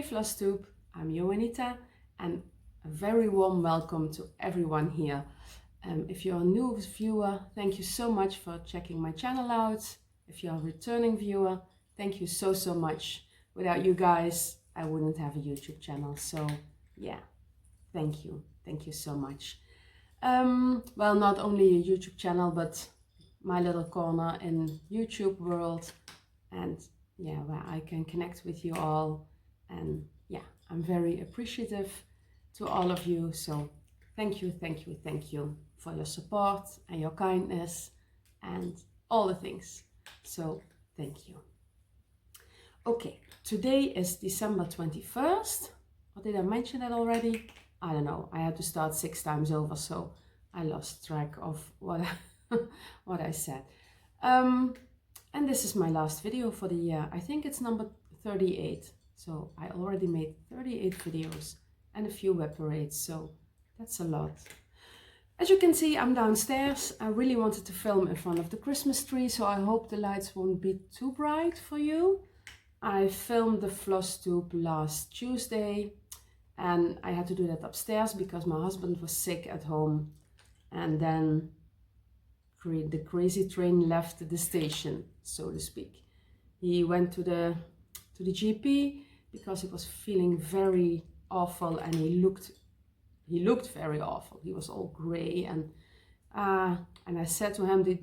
Hey Flosstube, I'm Joanita and a very warm welcome to everyone here. If you're a new viewer, thank you so much for checking my channel out. If you're a returning viewer, thank you so much. Without you guys, I wouldn't have a YouTube channel. So yeah, thank you so much. Well, not only a YouTube channel, but my little corner in YouTube world, and yeah, where I can connect with you all. And yeah, I'm very appreciative to all of you. So thank you for your support and your kindness and all the things. So thank you. Okay, today is December 21st. Or did I mention that already? I don't know. I had to start 6 times over, so I lost track of what what I said. And this is my last video for the year. I think it's number 38. So I already made 38 videos and a few web parades, so that's a lot. As you can see, I'm downstairs. I really wanted to film in front of the Christmas tree, so I hope the lights won't be too bright for you. I filmed the Flosstube last Tuesday, and I had to do that upstairs because my husband was sick at home, and then the crazy train left the station, so to speak. He went to the GP because he was feeling very awful, and he looked very awful. He was all gray, and I said to him the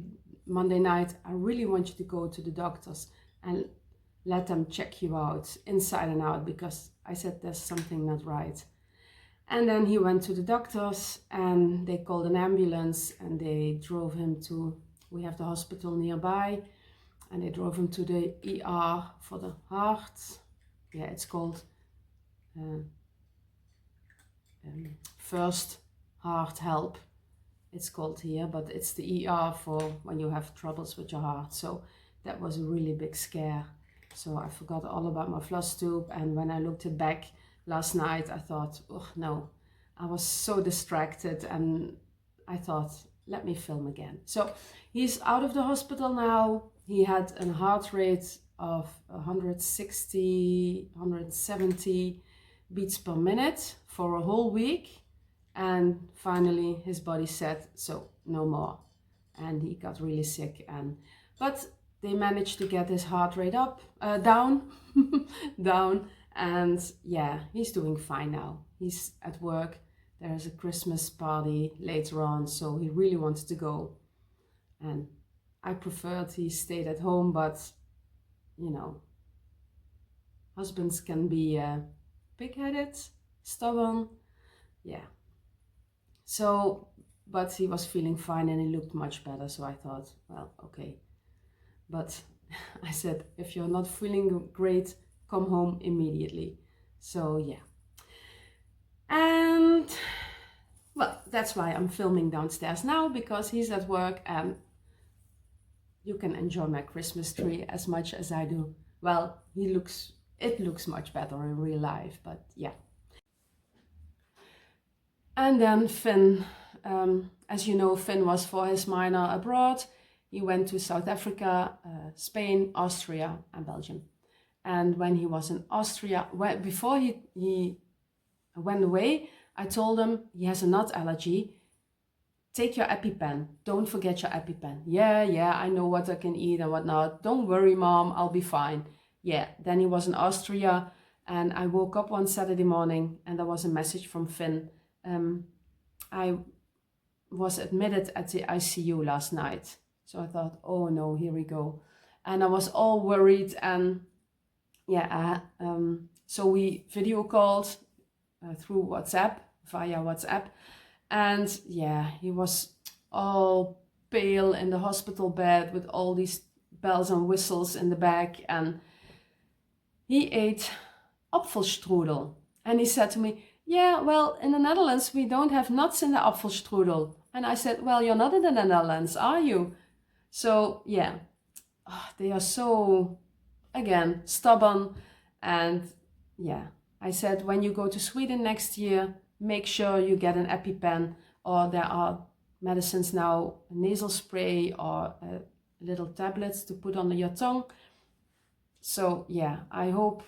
Monday night, I really want you to go to the doctors and let them check you out inside and out, because I said there's something not right. And then he went to the doctors, and they called an ambulance, and they drove him to, we have the hospital nearby, and they drove him to the ER for the heart. Yeah, it's called First Heart Help, it's called here, but it's the ER for when you have troubles with your heart. So that was a really big scare. So I forgot all about my Flosstube, and when I looked it back last night, I thought, oh no, I was so distracted, and I thought, let me film again. So he's out of the hospital now. He had a heart rate of 160, 170 beats per minute for a whole week. And finally his body said, so no more. And he got really sick. But they managed to get his heart rate up, down, down. And yeah, he's doing fine now. He's at work. There is a Christmas party later on, so he really wanted to go. And I preferred he stayed at home, but you know, husbands can be pig-headed, stubborn, yeah. So, but he was feeling fine and he looked much better, so I thought, well, okay. But I said, if you're not feeling great, come home immediately. So yeah. And well, that's why I'm filming downstairs now, because he's at work and you can enjoy my Christmas tree as much as I do. Well, it looks much better in real life, but yeah. And then Finn, as you know, Finn was for his minor abroad. He went to South Africa, Spain, Austria and Belgium. And when he was in Austria, before he went away, I told him he has a nut allergy. Take your EpiPen. Don't forget your EpiPen. Yeah, I know what I can eat and what not. Don't worry, Mom, I'll be fine. Yeah, then he was in Austria, and I woke up one Saturday morning and there was a message from Finn. I was admitted at the ICU last night. So I thought, oh no, here we go. And I was all worried, and yeah, so we video called through WhatsApp, via WhatsApp. And yeah, he was all pale in the hospital bed with all these bells and whistles in the back. And he ate apfelstrudel. And he said to me, yeah, well, in the Netherlands, we don't have nuts in the apfelstrudel. And I said, well, you're not in the Netherlands, are you? So yeah, they are so, again, stubborn. And yeah, I said, when you go to Sweden next year, make sure you get an EpiPen, or there are medicines now, a nasal spray or little tablets to put under your tongue. So yeah, I hope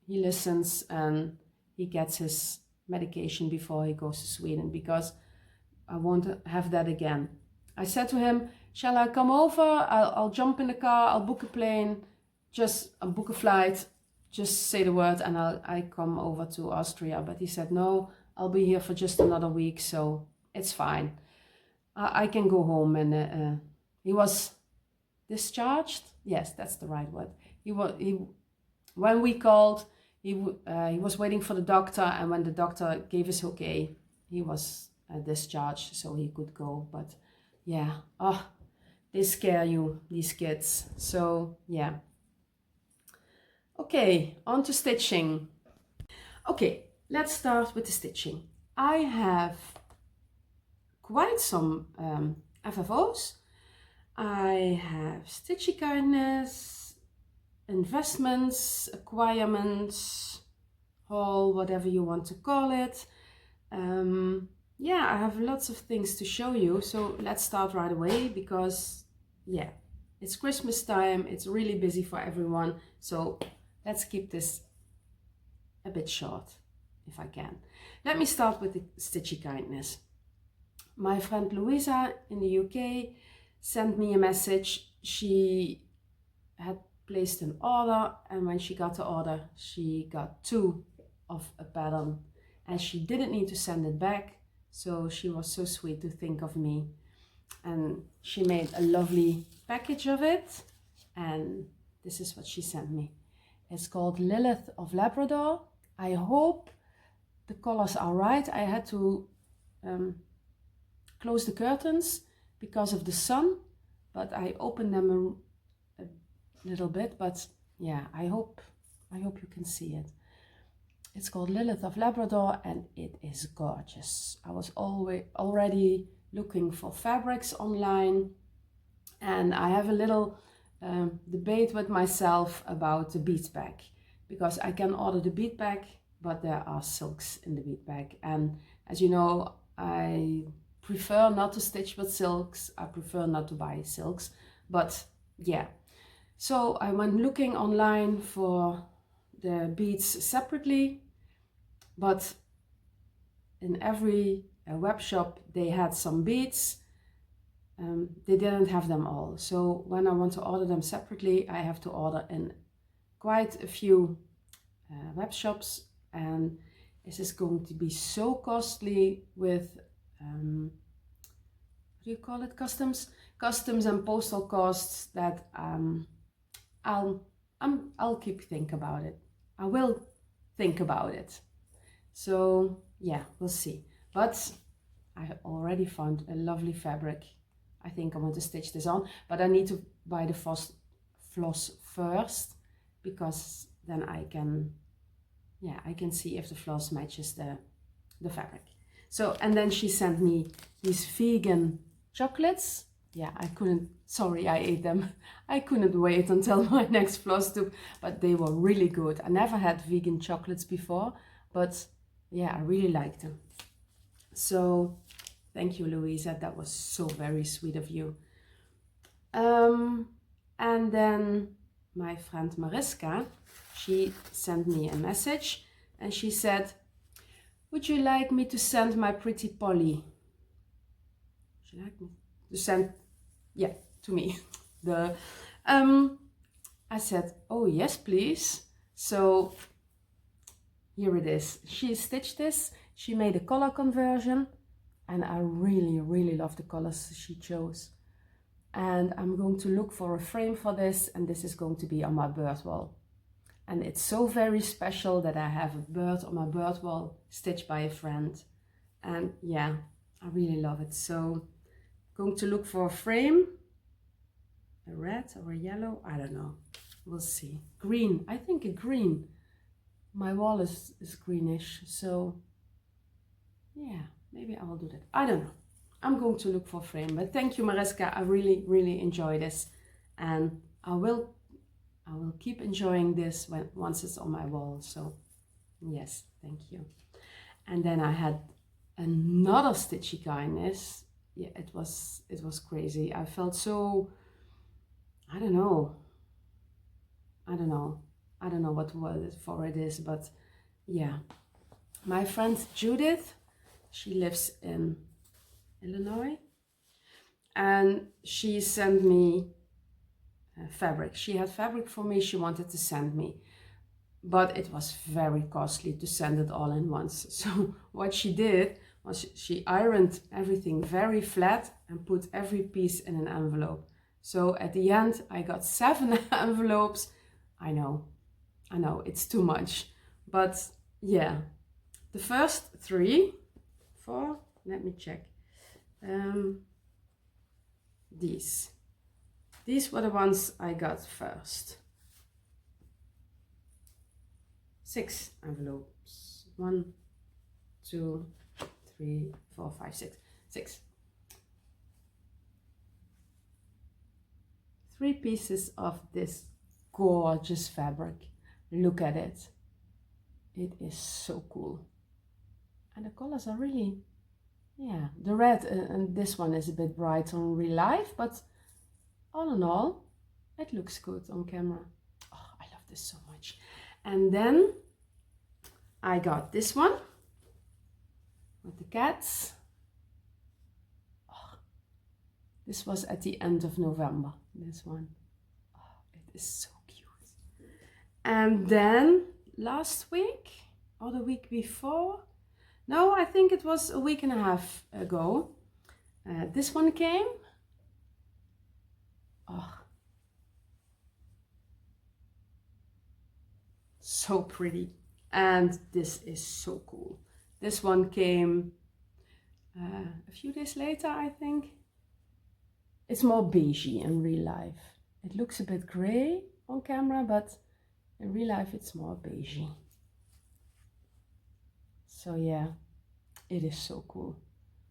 he listens and he gets his medication before he goes to Sweden, because I won't have that again. I said to him, shall I come over? I'll jump in the car, I'll book a plane, I'll book a flight, just say the word and I come over to Austria. But he said, no, I'll be here for just another week, so it's fine. I can go home. And he was discharged. Yes, that's the right word. When we called, he was waiting for the doctor, and when the doctor gave us okay, he was discharged, so he could go. But yeah, they scare you, these kids. So yeah. Okay, on to stitching. Okay, let's start with the stitching. I have quite some FFOs. I have Stitchy kindness, investments, acquirements, haul, whatever you want to call it. Yeah, I have lots of things to show you, so let's start right away, because yeah, it's Christmas time, it's really busy for everyone, so let's keep this a bit short if I can. Let me start with the Stitchy kindness. My friend Louisa in the UK sent me a message. She had placed an order, and when she got the order, she got 2 of a pattern, and she didn't need to send it back. So she was so sweet to think of me, and she made a lovely package of it, and this is what she sent me. It's called Lilith of Labrador. I hope the colors are right. I had to close the curtains because of the sun, but I opened them a little bit. But yeah, I hope you can see it. It's called Lilith of Labrador, and it is gorgeous. I was already looking for fabrics online, and I have a little debate with myself about the bead bag, because I can order the bead bag, but there are silks in the bead bag, and as you know, I prefer not to stitch with silks. I prefer not to buy silks, but yeah. So I went looking online for the beads separately, but in every web shop they had some beads. They didn't have them all. So when I want to order them separately, I have to order in quite a few web shops, and this is going to be so costly with what do you call it, customs and postal costs, that I'll keep think about it. I will think about it. So yeah, we'll see. But I already found a lovely fabric. I think I want to stitch this on, but I need to buy the floss first, because then I can see if the floss matches the fabric. So, and then she sent me these vegan chocolates. Yeah, I ate them. I couldn't wait until my next floss tube, but they were really good. I never had vegan chocolates before, but yeah, I really liked them. So thank you, Louisa. That was so very sweet of you. And then my friend Mariska, she sent me a message, and she said, would you like me to send my pretty Polly? Would you like me to send, yeah, to me. I said, oh yes, please. So here it is. She stitched this. She made a color conversion, and I really, really love the colors she chose. And I'm going to look for a frame for this, and this is going to be on my bird wall. And it's so very special that I have a bird on my bird wall stitched by a friend. And yeah, I really love it. So going to look for a frame, a red or a yellow, I don't know, we'll see. Green, I think a green. My wall is greenish, so yeah, maybe I will do that. I don't know. I'm going to look for a frame, but thank you, Mariska. I really, really enjoy this, and I will keep enjoying this once it's on my wall. So yes, thank you. And then I had another Stitchy kindness. Yeah, it was crazy. I felt so, I don't know. I don't know what word for it is, but yeah. My friend Judith, she lives in Illinois, and she sent me fabric. She had fabric for me she wanted to send me, but it was very costly to send it all in once. So what she did was she ironed everything very flat and put every piece in an envelope. So at the end I got 7 envelopes. I know, it's too much, but yeah. The first 3, 4, let me check. These were the ones I got first. 6 envelopes. 1, 2, 3, 4, 5, 6. 6. 3 pieces of this gorgeous fabric. Look at it. It is so cool. And the colors are really, yeah, the red and this one is a bit brighter in real life, but all in all, it looks good on camera. Oh, I love this so much. And then I got this one with the cats. Oh, this was at the end of November, this one. Oh, it is so cute. And then last week or the week before, no, I think it was a week and a half ago, this one came. Oh, so pretty. And this is so cool. This one came a few days later, I think. It's more beigey in real life. It looks a bit gray on camera, but in real life it's more beigey. So yeah, it is so cool.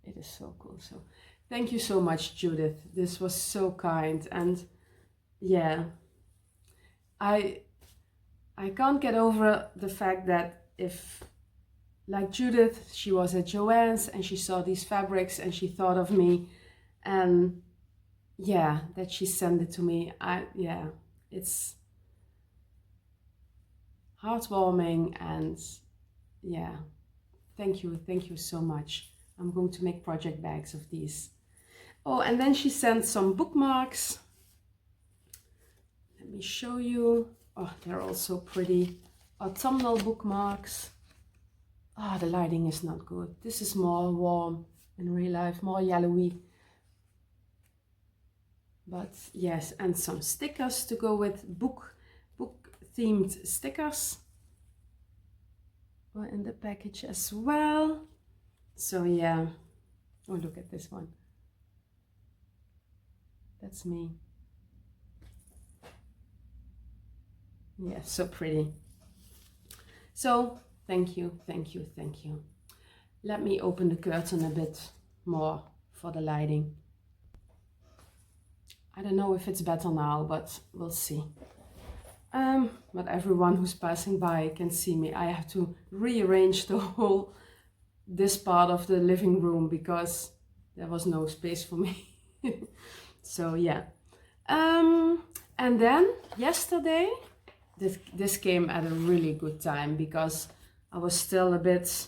It is so cool. So thank you so much, Judith. This was so kind. And yeah, I can't get over the fact that if, like Judith, she was at Joann's and she saw these fabrics and she thought of me, and yeah, that she sent it to me. Yeah, it's heartwarming, and yeah, thank you so much. I'm going to make project bags of these. Oh, and then she sent some bookmarks. Let me show you. Oh, they're all so pretty. Autumnal bookmarks. Ah, the lighting is not good. This is more warm in real life, more yellowy. But yes, and some stickers to go with book themed stickers were in the package as well. So yeah. Oh, look at this one. That's me. Yeah, so pretty. So thank you. Let me open the curtain a bit more for the lighting. I don't know if it's better now, but we'll see. But everyone who's passing by can see me. I have to rearrange this part of the living room because there was no space for me. So yeah. And then yesterday, this came at a really good time because I was still a bit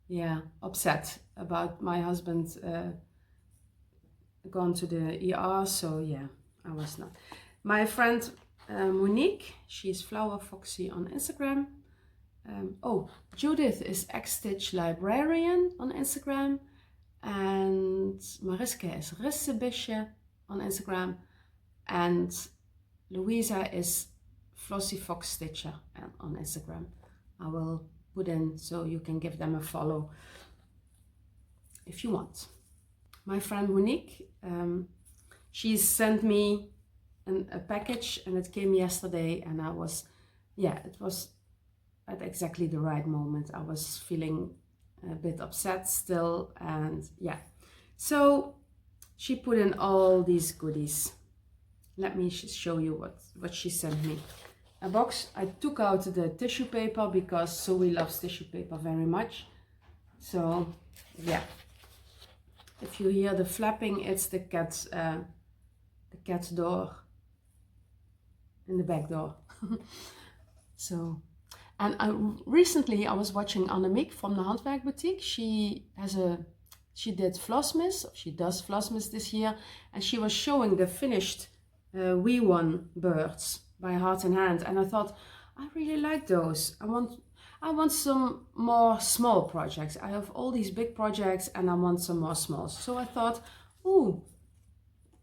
yeah, upset about my husband gone to the ER. So yeah, I was not. My friend Monique, she's Flower Foxy on Instagram. Oh, Judith is XXX Librarian on Instagram, and Mariska is Rissebisje on Instagram, and Louisa is Flossy Fox Stitcher on Instagram. I will put in so you can give them a follow if you want. My friend Monique, she sent me a package, and it came yesterday, and it was at exactly the right moment. I was feeling a bit upset still, and yeah. So she put in all these goodies. Let me show you what she sent me. A box. I took out the tissue paper because Zoe loves tissue paper very much. So yeah. If you hear the flapping, it's the cat's cat's door in the back door. So, and recently I was watching Hanneke from the Handwerk Boutique. She did Flossmas, she does Flossmas this year, and she was showing the finished wee one birds by Heart and Hand, and I thought, I really like those. I want some more small projects. I have all these big projects and I want some more smalls. So I thought, ooh,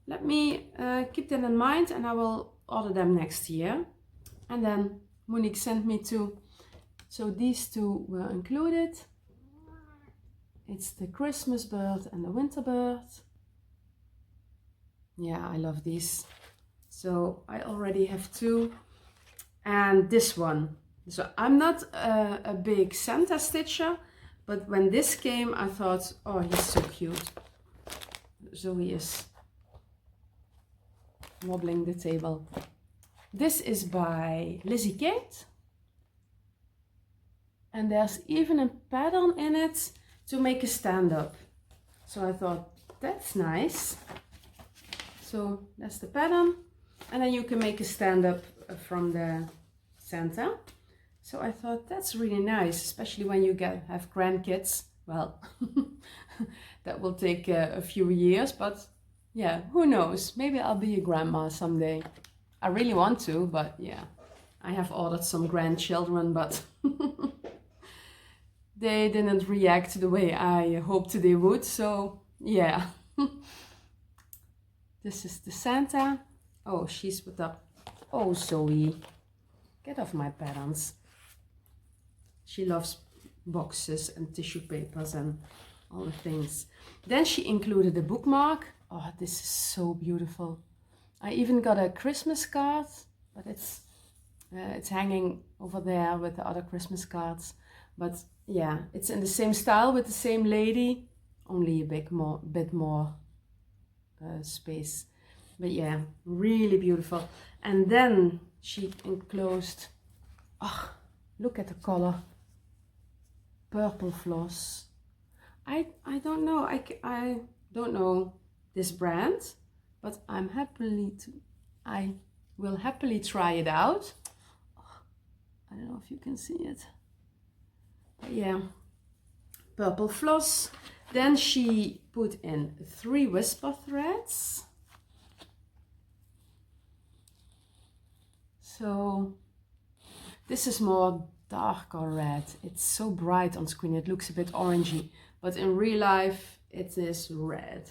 let me keep that in mind and I will order them next year. And then Monique sent me two. So these two were included. It's the Christmas bird and the winter bird. Yeah, I love these. So I already have two. And this one. So I'm not a big Santa stitcher, but when this came, I thought, oh, he's so cute. So he is wobbling the table. This is by Lizzie Kate. And there's even a pattern in it to make a stand-up. So I thought, that's nice. So that's the pattern. And then you can make a stand-up from the Santa. So I thought that's really nice, especially when you have grandkids. Well, that will take a few years, but yeah, who knows? Maybe I'll be a grandma someday. I really want to, but yeah, I have ordered some grandchildren, but they didn't react the way I hoped they would. So yeah, this is the Santa. Oh, she's with the, oh Zoe, get off my patterns. She loves boxes and tissue papers and all the things. Then she included a bookmark. Oh, this is so beautiful. I even got a Christmas card, but it's hanging over there with the other Christmas cards. But yeah, it's in the same style with the same lady, only a bit more space. But yeah, really beautiful. And then she enclosed, oh, look at the color. Purple floss. I don't know. I don't know this brand, but I will happily try it out. Oh, I don't know if you can see it. But yeah, purple floss. Then she put in 3 whisper threads. So this is more darker red. It's so bright on screen, it looks a bit orangey, but in real life it is red.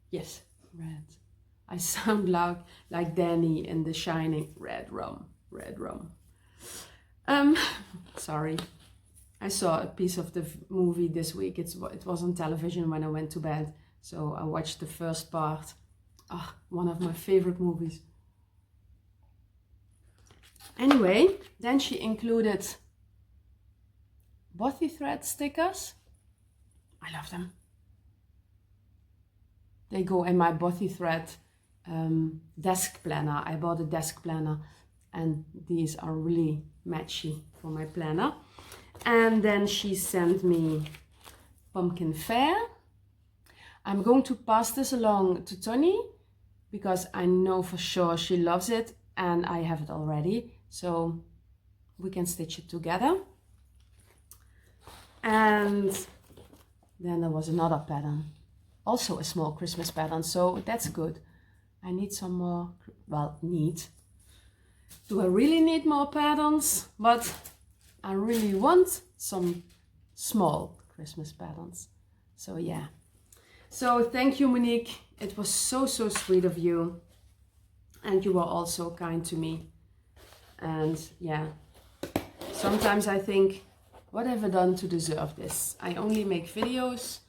Yes, red. I sound like Dani in The Shining. Red rum, red rum. Sorry. I saw a piece of the movie this week. It was on television when I went to bed, so I watched the first part. Ah, one of my favorite movies. Anyway, then she included bothy thread stickers. I love them. They go in my bothy thread desk planner. I bought a desk planner and these are really matchy for my planner. And then she sent me pumpkin fair. I'm going to pass this along to Tony because I know for sure she loves it and I have it already. So we can stitch it together. And then there was another pattern, also a small Christmas pattern, so that's good. I need some more, well, do I really need more patterns? But I really want some small Christmas patterns. So yeah. So thank you, Monique. It was so sweet of you. And you were also kind to me. And yeah, sometimes I think, what have I done to deserve this? I only make videos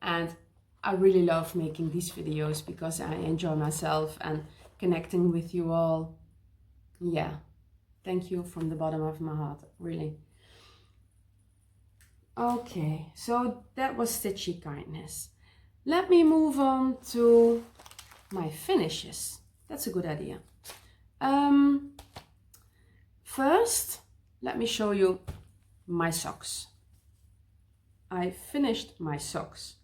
and I really love making these videos because I enjoy myself and connecting with you all. Yeah, thank you from the bottom of my heart, really. Okay, so that was Stitchy Kindness. Let me move on to my finishes. That's a good idea. First, let me show you my socks. I finished my socks.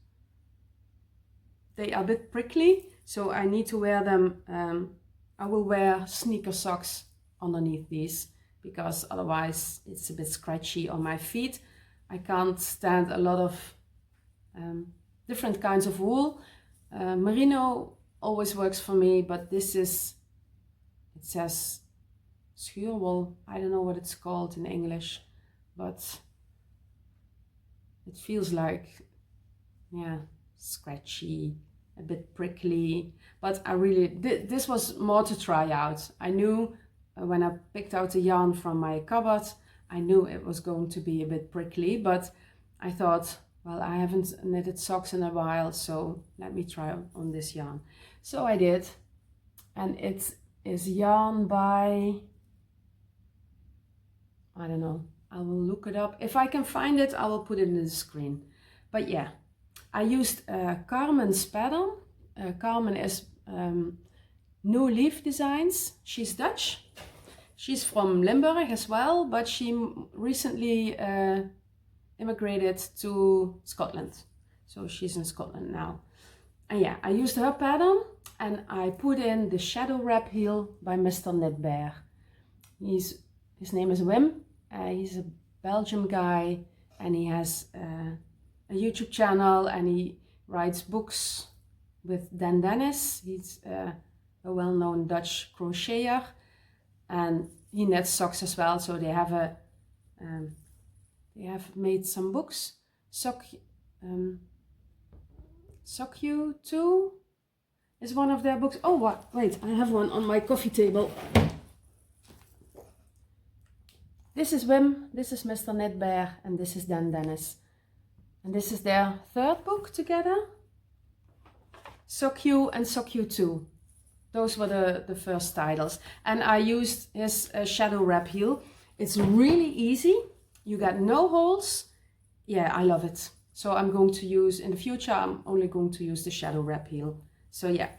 They are a bit prickly So I need to wear them. I will wear sneaker socks underneath these because otherwise it's a bit scratchy on my feet. I can't stand a lot of different kinds of wool. Merino always works for me, but this is, it says schuurwool. I don't know what it's called in English, but it feels like, yeah, scratchy, a bit prickly. But I really, this was more to try out. I knew when I picked out the yarn from my cupboard, I knew it was going to be a bit prickly, but I thought, well, I haven't knitted socks in a while, so let me try on this yarn. So I did, and it is yarn by, I don't know, I will look it up. If I can find it, I will put it in the screen. But yeah, I used Carmen's pattern. Carmen is New Leaf Designs. She's Dutch. She's from Limburg as well, but she recently immigrated to Scotland. So she's in Scotland now. And yeah, I used her pattern and I put in the Shadow Wrap Heel by Mr. Knitbear. His name is Wim. He's a Belgian guy and he has a YouTube channel and he writes books with Dan Dennis. He's a well-known Dutch crocheter and he knits socks as well. So they have they have made some books. Sock You 2 is one of their books. Oh, what? Wait, I have one on my coffee table. This is Wim, this is Mr. Knitbear, and this is Dan Dennis. And this is their third book together. Sock You and Sock You 2. Those were the first titles. And I used his Shadow Wrap Heel. It's really easy. You got no holes. Yeah, I love it. So I'm going to use, in the future, I'm only going to use the Shadow Wrap Heel. So yeah,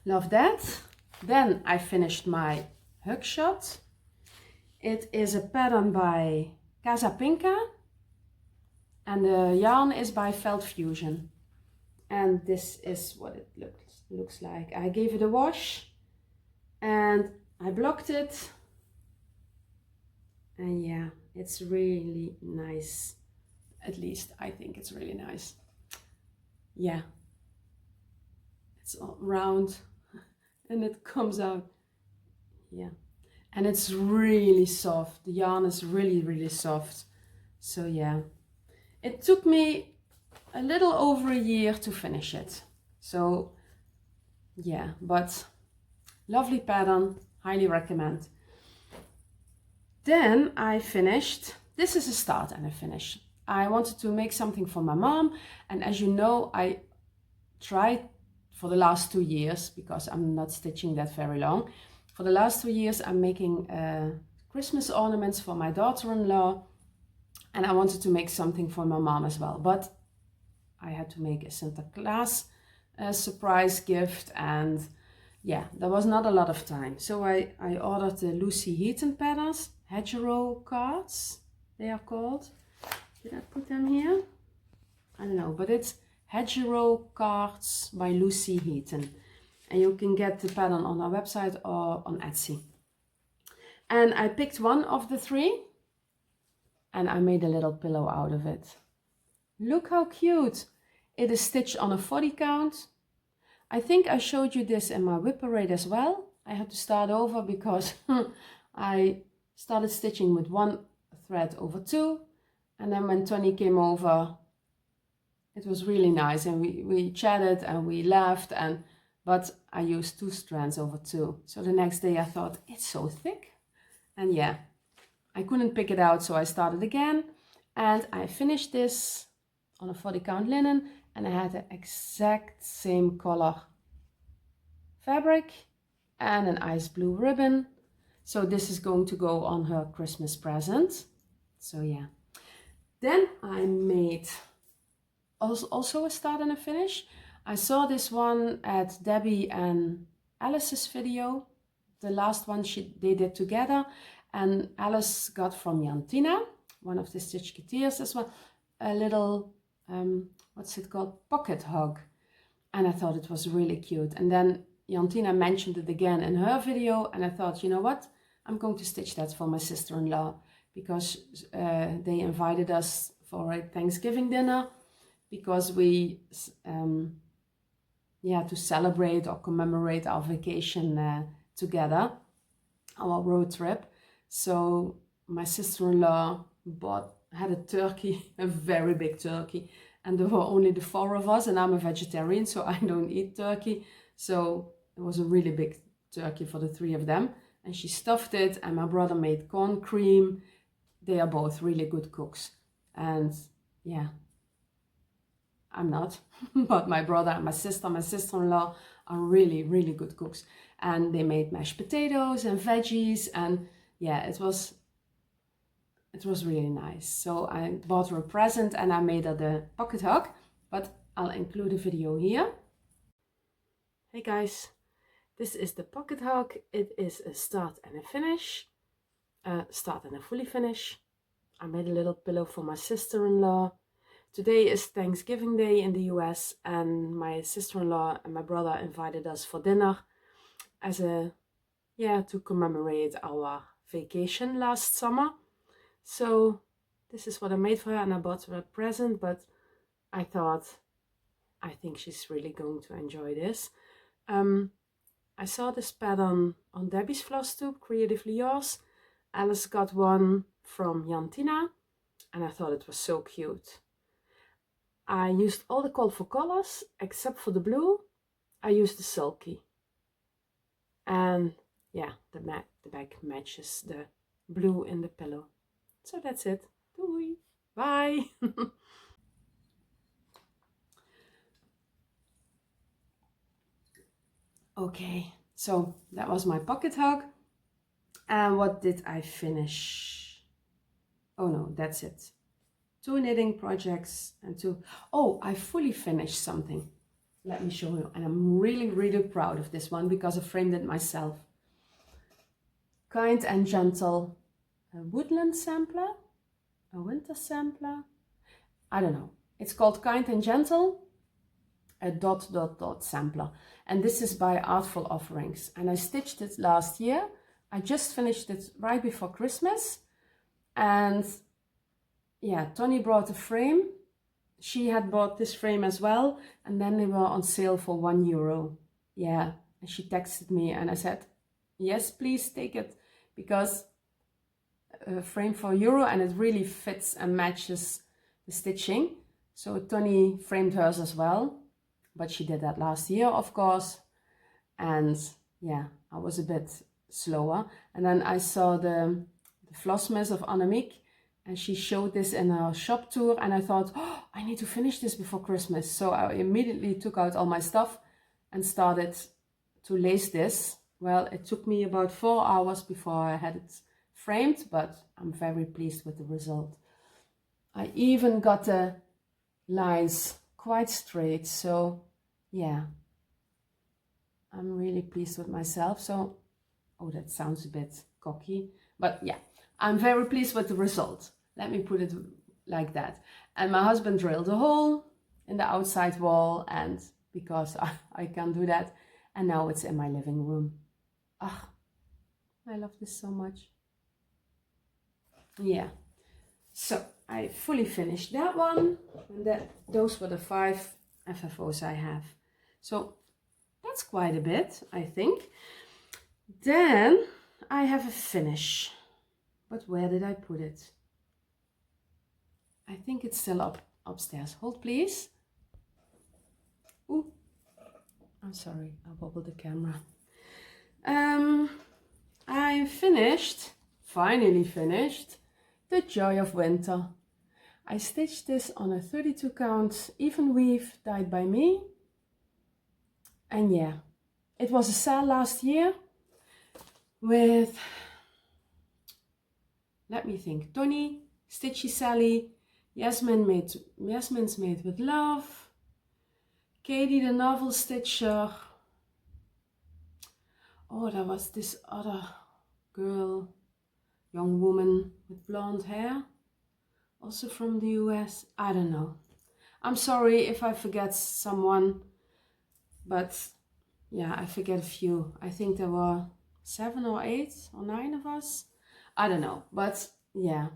love that. Then I finished my Hugshot. It is a pattern by Casa Pinka and the yarn is by Felt Fusion. And this is what it looks like. I gave it a wash and I blocked it. And yeah, it's really nice. At least I think it's really nice. Yeah, it's all round and it comes out. Yeah. And it's really soft. The yarn is really, really soft. So yeah, it took me a little over a year to finish it. So yeah, but lovely pattern, highly recommend. Then I finished, this is a start and a finish. I wanted to make something for my mom. And as you know, I tried for the last 2 years, because I'm not stitching that very long. For the last 2 years, I'm making Christmas ornaments for my daughter-in-law, and I wanted to make something for my mom as well. But I had to make a Santa Claus surprise gift, and yeah, there was not a lot of time. So I ordered the Lucy Heaton patterns, hedgerow cards, they are called. Did I put them here? I don't know, but it's hedgerow cards by Lucy Heaton. And you can get the pattern on our website or on Etsy. And I picked one of the 3 and I made a little pillow out of it. Look how cute. It is stitched on a 40 count. I think I showed you this in my whip parade as well. I had to start over because I started stitching with 1 thread over 2. And then when Tony came over, it was really nice. And we chatted and we laughed but I used 2 strands over 2. So the next day I thought, it's so thick. And yeah, I couldn't pick it out, so I started again. And I finished this on a 40 count linen. And I had the exact same color fabric and an ice blue ribbon. So this is going to go on her Christmas present. So yeah. Then I made also a start and a finish. I saw this one at Debbie and Alice's video, the last one they did together, and Alice got from Jantina, one of the Stitchy as well, a little, what's it called, pocket hug. and I thought it was really cute. And then Jantina mentioned it again in her video, and I thought, you know what, I'm going to stitch that for my sister-in-law, because they invited us for a Thanksgiving dinner, because we to celebrate or commemorate our vacation together, our road trip. So my sister-in-law had a turkey, a very big turkey, and there were only the 4 of us, and I'm a vegetarian, so I don't eat turkey. So it was a really big turkey for the 3 of them, and she stuffed it, and my brother made corn cream. They are both really good cooks, and yeah, I'm not, but my brother and my sister-in-law are really, really good cooks. And they made mashed potatoes and veggies, and yeah, it was really nice. So I bought her a present, and I made her the pocket hug, but I'll include a video here. Hey guys, this is the pocket hug. It is a start and a finish, start and a fully finish. I made a little pillow for my sister-in-law. Today is Thanksgiving Day in the US, and my sister-in-law and my brother invited us for dinner as to commemorate our vacation last summer. So this is what I made for her, and I bought her a present, but I think she's really going to enjoy this. I saw this pattern on Debbie's Flosstube, Creatively Yours. Alice got one from Jantina, and I thought it was so cute. I used all the colorful colors except for the blue. I used the sulky, and yeah, the back matches the blue in the pillow. So that's it. Doei. Bye. Okay, so that was my pocket hug. And what did I finish? Oh no, that's it. 2 knitting projects and 2... Oh, I fully finished something. Let me show you. And I'm really, really proud of this one because I framed it myself. Kind and Gentle, a woodland sampler, a winter sampler. I don't know. It's called Kind and Gentle, a ... sampler. And this is by Artful Offerings. And I stitched it last year. I just finished it right before Christmas. And yeah, Tony brought a frame. She had bought this frame as well, and then they were on sale for €1. Yeah, and she texted me, and I said, yes, please take it, because a frame for €1, and it really fits and matches the stitching. So Tony framed hers as well, but she did that last year, of course. And yeah, I was a bit slower. And then I saw the Flossmas of Annemiek, and she showed this in her shop tour, and I thought, oh, I need to finish this before Christmas. So I immediately took out all my stuff and started to lace this. Well, it took me about 4 hours before I had it framed, but I'm very pleased with the result. I even got the lines quite straight, so yeah, I'm really pleased with myself. So, oh, that sounds a bit cocky, but yeah, I'm very pleased with the result. Let me put it like that. And my husband drilled a hole in the outside wall, and because I can't do that, and now it's in my living room. Ah, I love this so much. Yeah, so I fully finished that one, and those were the 5 FFOs I have. So that's quite a bit, I think. Then I have a finish, but where did I put it? I think it's still upstairs. Hold, please. Ooh, I'm sorry, I wobbled the camera. I finally finished The Joy of Winter. I stitched this on a 32 count even weave dyed by me. And yeah, it was a sale last year with, let me think, Tony, Stitchy Sally, Yasmin's Made with Love, Katie the Novel Stitcher. Oh, there was this other girl, young woman with blonde hair, also from the US. I don't know. I'm sorry if I forget someone. but yeah, I forget a few. I think there were 7 or 8 or 9 of us. I don't know, but yeah,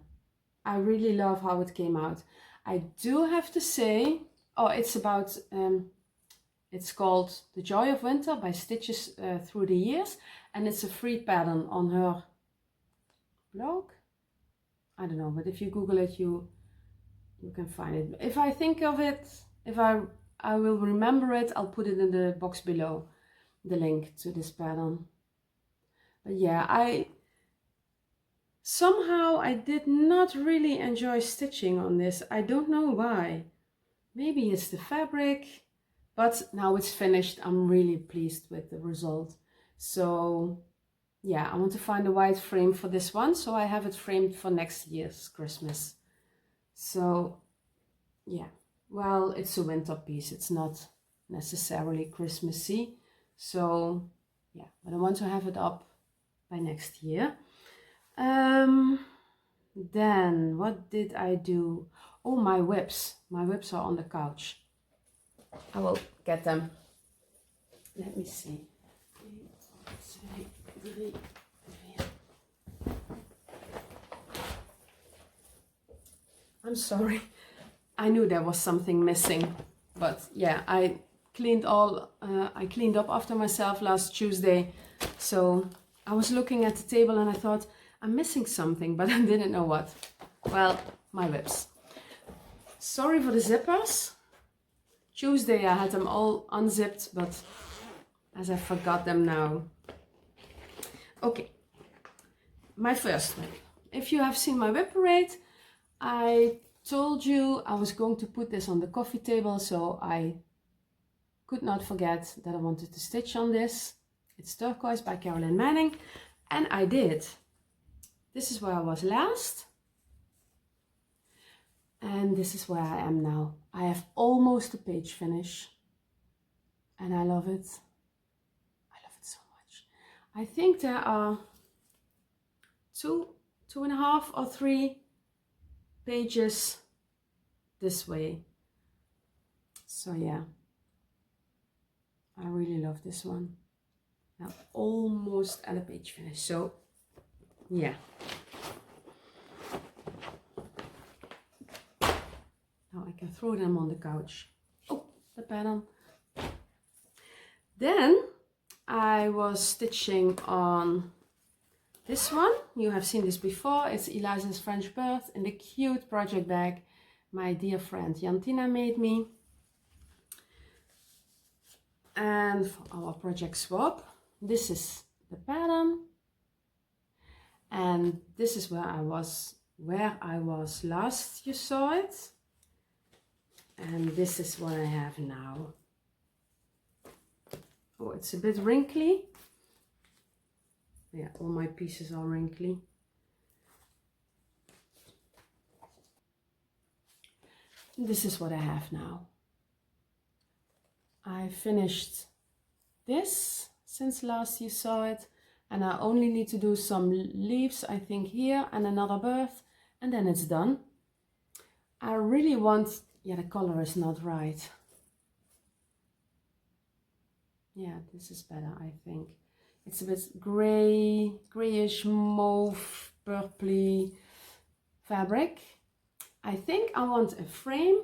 I really love how it came out. I do have to say, oh, it's about, it's called The Joy of Winter by Stitches Through the Years, and it's a free pattern on her blog. I don't know, but if you Google it, you can find it. If I think of it, if I will remember it, I'll put it in the box below, the link to this pattern. But yeah, somehow I did not really enjoy stitching on this. I don't know why. Maybe it's the fabric, but now it's finished. I'm really pleased with the result. So yeah, I want to find a white frame for this one, so I have it framed for next year's Christmas. So yeah, well, it's a winter piece. It's not necessarily Christmassy. So yeah, but I want to have it up by next year. Then what did I do? Oh, my whips. My whips are on the couch. I will get them. Let me see. 1, 2, 3, 4. I'm sorry. I knew there was something missing, but yeah, I cleaned up after myself last Tuesday. So I was looking at the table and I thought, I'm missing something, but I didn't know what. Well, my whips. Sorry for the zippers. Tuesday I had them all unzipped, but as I forgot them now. Okay, my first whip. If you have seen my whip parade, I told you I was going to put this on the coffee table, so I could not forget that I wanted to stitch on this. It's Turquoise by Carolyn Manning, and I did. This is where I was last, and this is where I am now. I have almost a page finish, and I love it. I love it so much. I think there are 2.5 or 3 pages this way. So yeah, I really love this one. Now almost at a page finish. So yeah. Now I can throw them on the couch. Oh, the pattern. Then I was stitching on this one. You have seen this before. It's Eliza's French Birth in the cute project bag my dear friend Jantina made me. And for our project swap, this is the pattern. And this is where I was last you saw it. And this is what I have now. Oh, it's a bit wrinkly. Yeah, all my pieces are wrinkly. This is what I have now. I finished this since last you saw it, and I only need to do some leaves, I think here, and another birth, and then it's done. I really want, yeah, the color is not right. Yeah, this is better, I think. It's a bit grayish, mauve, purpley fabric. I think I want a frame,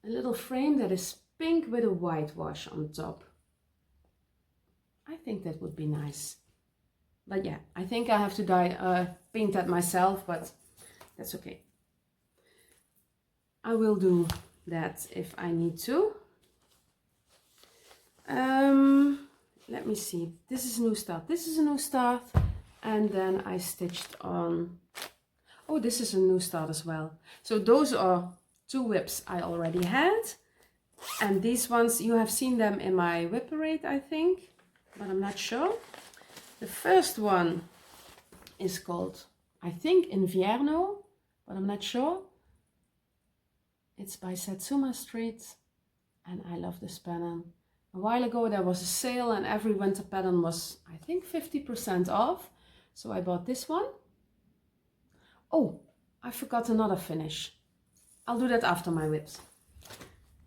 a little frame that is pink with a white wash on top. I think that would be nice. But yeah, I think I have to paint that myself, but that's okay. I will do that if I need to. Let me see. This is a new start. This is a new start. And then I stitched on... Oh, this is a new start as well. So those are 2 whips I already had. And these ones, you have seen them in my whip parade, I think. But I'm not sure. The first one is called, I think, Invierno. But I'm not sure. It's by Satsuma Street. And I love this pattern. A while ago there was a sale and every winter pattern was, I think, 50% off. So I bought this one. Oh, I forgot another finish. I'll do that after my whips,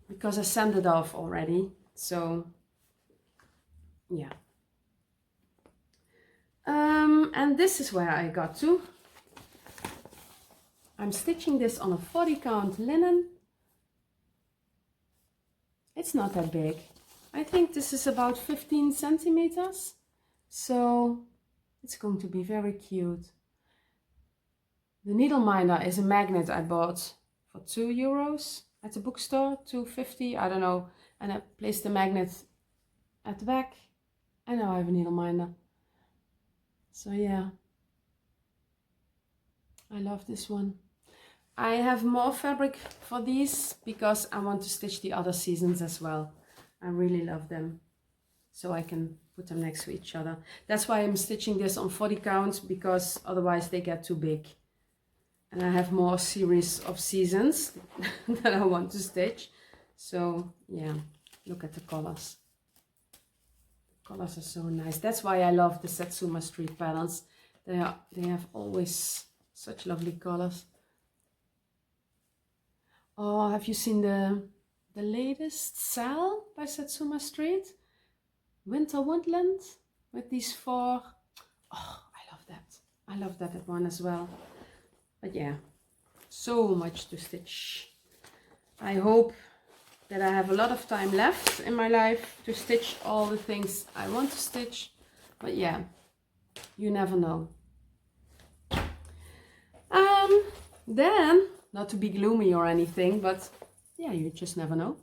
because I sanded off already. So yeah. And this is where I got to. I'm stitching this on a 40 count linen. It's not that big. I think this is about 15 centimeters. So it's going to be very cute. The needle minder is a magnet I bought for €2 at the bookstore, 2.50, I don't know. And I placed the magnet at the back, and now I have a needle minder. So yeah, I love this one. I have more fabric for these because I want to stitch the other seasons as well. I really love them, so I can put them next to each other. That's why I'm stitching this on 40 counts, because otherwise they get too big. And I have more series of seasons that I want to stitch. So yeah, look at the colors. The colors are so nice. That's why I love the Satsuma Street patterns. They have always such lovely colors. Oh, have you seen the latest sale by Satsuma Street? Winter Woodland with these 4. Oh, I love that. I love that one as well. But yeah, so much to stitch. I hope that I have a lot of time left in my life to stitch all the things I want to stitch. But yeah, you never know. Then, not to be gloomy or anything, but yeah, you just never know.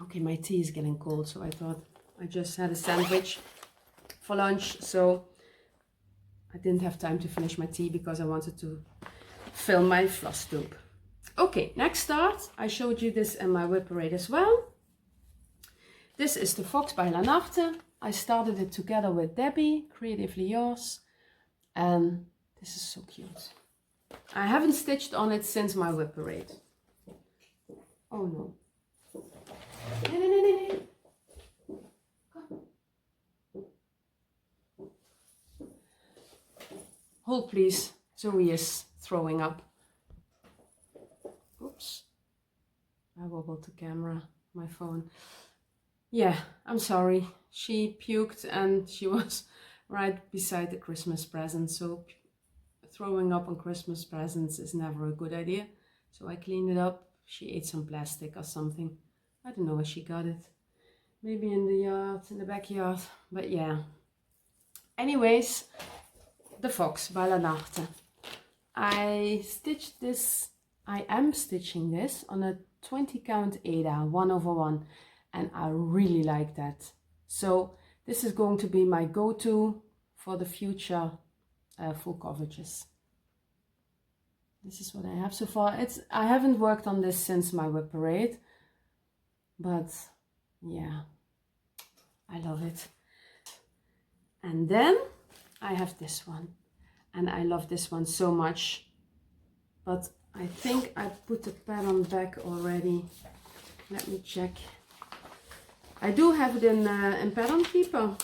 Okay, my tea is getting cold, so I thought I just had a sandwich for lunch, so I didn't have time to finish my tea because I wanted to film my floss tube. Okay, next start. I showed you this in my whip parade as well. This is the Fox by Lanarte. I started it together with Debbie, Creatively Yours, and this is so cute. I haven't stitched on it since my whip parade. Oh no. Hold please, Zoe is throwing up. Oops, I wobbled the camera, my phone. Yeah, I'm sorry. She puked and she was right beside the Christmas present, so throwing up on Christmas presents is never a good idea. So I cleaned it up. She ate some plastic or something. I don't know where she got it. Maybe in the yard, in the backyard, but yeah. Anyways, the Fox by Lanarte. I stitched this, I am stitching this on a 20 count Aida 1/1, and I really like that. So this is going to be my go-to for the future full coverages. This is what I have so far. I haven't worked on this since my whip parade, but yeah, I love it. And then I have this one, and I love this one so much, but I think I put the pattern back already. Let me check. I do have it in Pattern Keeper,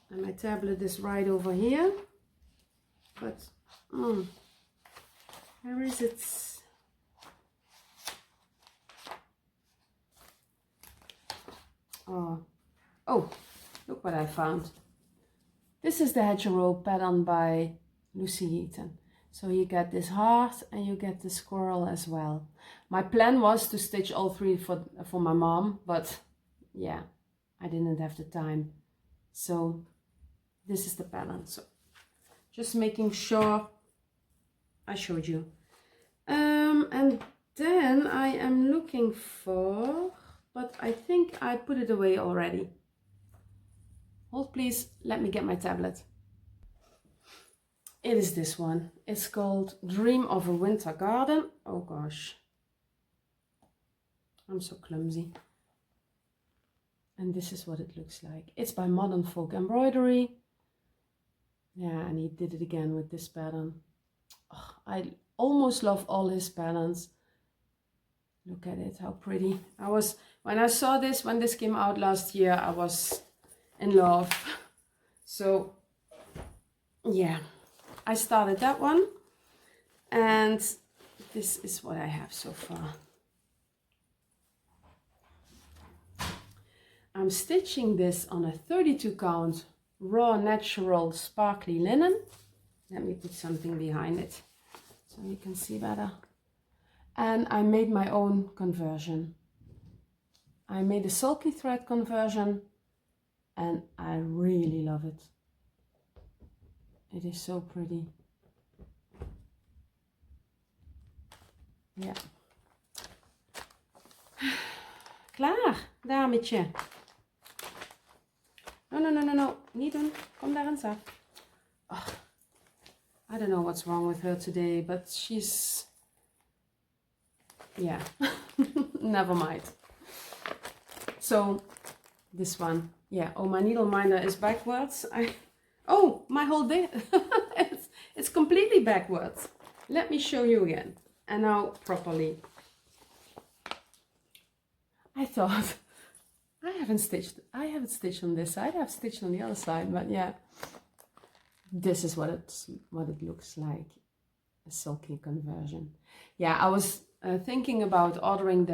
and my tablet is right over here, but where is it? Oh, look what I found. This is the Hedgerow pattern by Lucy Eaton. So you get this heart and you get the squirrel as well. My plan was to stitch all 3 for my mom, but yeah, I didn't have the time. So this is the pattern. So just making sure I showed you. And then I am looking for, but I think I put it away already. Hold please, let me get my tablet. It is this one. It's called Dream of a Winter Garden. Oh gosh, I'm so clumsy. And this is what it looks like. It's by Modern Folk Embroidery. Yeah, and he did it again with this pattern. Oh, I almost love all his patterns. Look at it, how pretty. When I saw this, when this came out last year, I was in love. So yeah, I started that one, and this is what I have so far. I'm stitching this on a 32 count raw natural sparkly linen. Let me put something behind it so you can see better. And I made my own conversion. I made a sulky thread conversion and I really love it. It is so pretty. Ja. Klaar, dametje. No, niet doen. Kom daar eens af. Oh, I don't know what's wrong with her today, but she's... Yeah, never mind. So, this one. Yeah, oh, my needle minder is backwards. Oh, my whole day, it's completely backwards. Let me show you again. And now properly. I thought, I haven't stitched on this side, I've stitched on the other side, but yeah. This is what it looks like, a sulky conversion. Yeah, I was thinking about ordering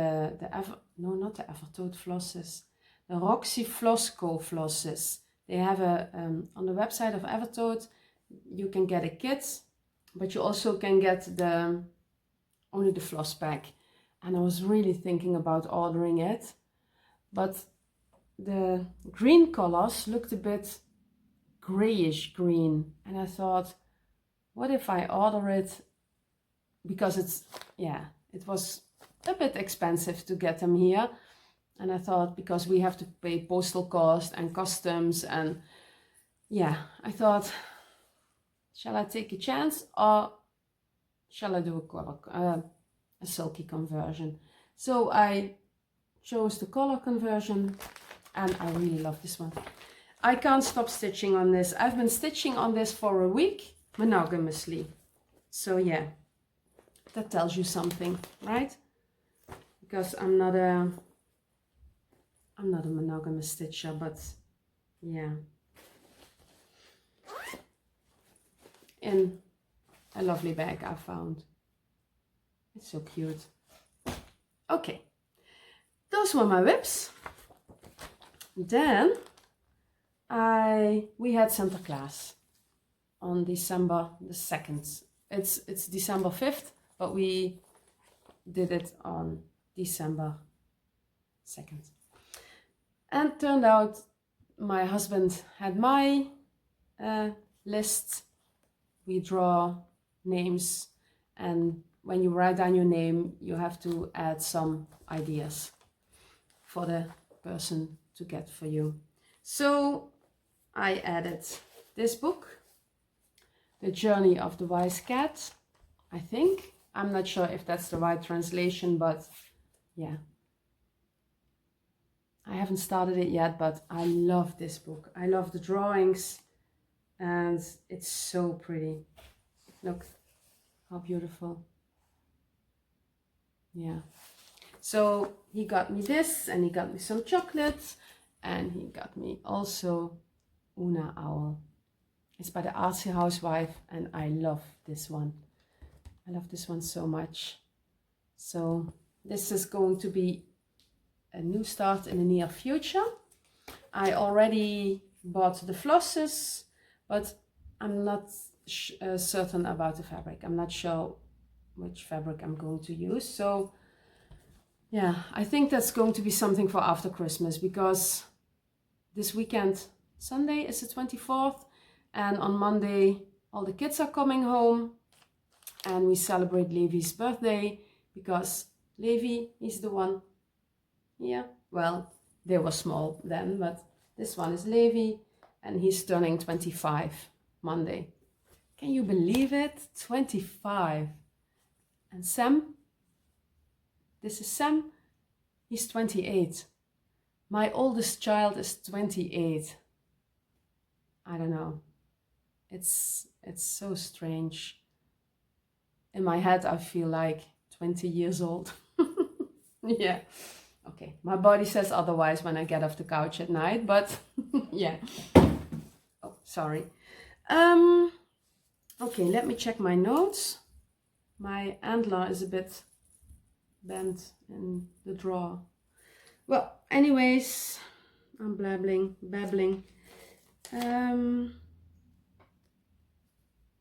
not the Evertote flosses, the Roxy Flossco flosses. They have on the website of Evertote, you can get a kit, but you also can get only the floss pack. And I was really thinking about ordering it, but the green colors looked a bit grayish green, and I thought, what if I order it, because it was a bit expensive to get them here, and I thought, because we have to pay postal cost and customs, and yeah, I thought, shall I take a chance or shall I do a sulky conversion? So I chose the color conversion, and I really love this one. I can't stop stitching on this. I've been stitching on this for a week monogamously. So yeah, that tells you something, right? Because I'm not a monogamous stitcher, but yeah. In a lovely bag I found. It's so cute. Okay, those were my whips. Then we had Santa Claus on December the 2nd. It's December 5th, but we did it on December 2nd. And turned out my husband had my list. We draw names, and when you write down your name, you have to add some ideas for the person to get for you. So I added this book, The Journey of the Wise Cat, I think. I'm not sure if that's the right translation, but yeah. I haven't started it yet, but I love this book. I love the drawings, and it's so pretty. Look how beautiful. Yeah. So he got me this, and he got me some chocolates, and he got me also Una Owl. It's by the Artsy Housewife, and I love this one. I love this one so much. So this is going to be a new start in the near future. I already bought the flosses, but I'm not certain about the fabric. I'm not sure which fabric I'm going to use. So yeah, I think that's going to be something for after Christmas, because this weekend, Sunday is the 24th, and on Monday all the kids are coming home, and we celebrate Levi's birthday, because Levi is the one. Yeah, well, they were small then, but this one is Levi, and he's turning 25 Monday. Can you believe it? 25. And Sam, this is Sam, he's 28. My oldest child is 28. I don't know. It's so strange. In my head, I feel like 20 years old. Yeah. Okay, my body says otherwise when I get off the couch at night, but yeah. Oh, sorry. Okay, let me check my notes. My antler is a bit bent in the drawer. Well, anyways, I'm babbling.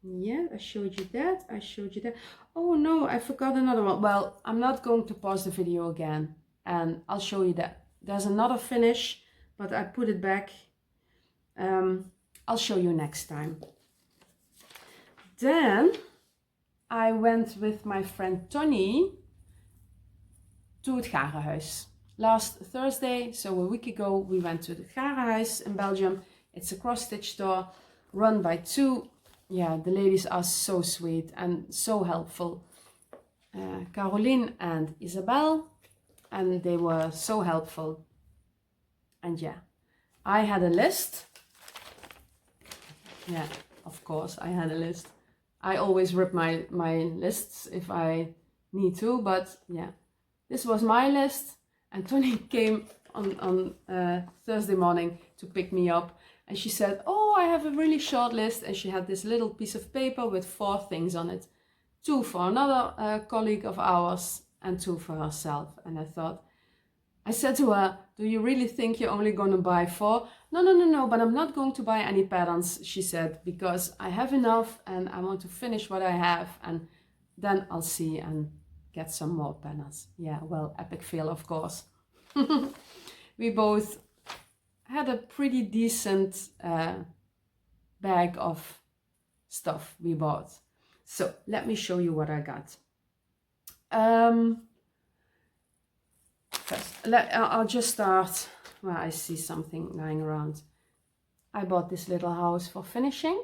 Yeah, I showed you that. Oh no, I forgot another one. Well, I'm not going to pause the video again, and I'll show you that. There's another finish, but I put it back. I'll show you next time. Then I went with my friend Dani to het Garenhuis. Last Thursday, so a week ago, we went to the Garenhuis in Belgium. It's a cross-stitch store run by two. Yeah, the ladies are so sweet and so helpful. Caroline and Isabel, and they were so helpful. And yeah, I had a list. Yeah, of course I had a list. I always rip my lists if I need to, but yeah, this was my list. And Tony came on Thursday morning to pick me up, and she said, oh, I have a really short list, and she had this little piece of paper with 4 things on it. 2 for another colleague of ours and 2 for herself. And I said to her, do you really think you're only going to buy 4? No, but I'm not going to buy any patterns, she said, because I have enough and I want to finish what I have, and then I'll see and get some more patterns. Yeah, well, epic fail, of course. We both had a pretty decent bag of stuff we bought. So let me show you what I got. First, I'll just start where I see something lying around. I bought this little house for finishing.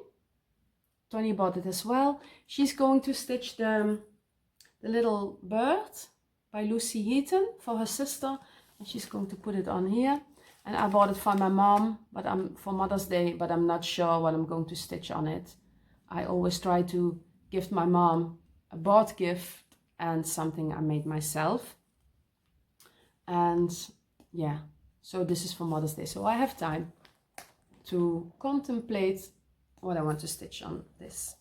Tony bought it as well. She's going to stitch the little bird by Lucy Heaton for her sister, and she's going to put it on here. And I bought it for my mom, but for Mother's Day, but I'm not sure what I'm going to stitch on it. I always try to gift my mom a bought gift and something I made myself. And yeah, so this is for Mother's Day, so I have time to contemplate what I want to stitch on this,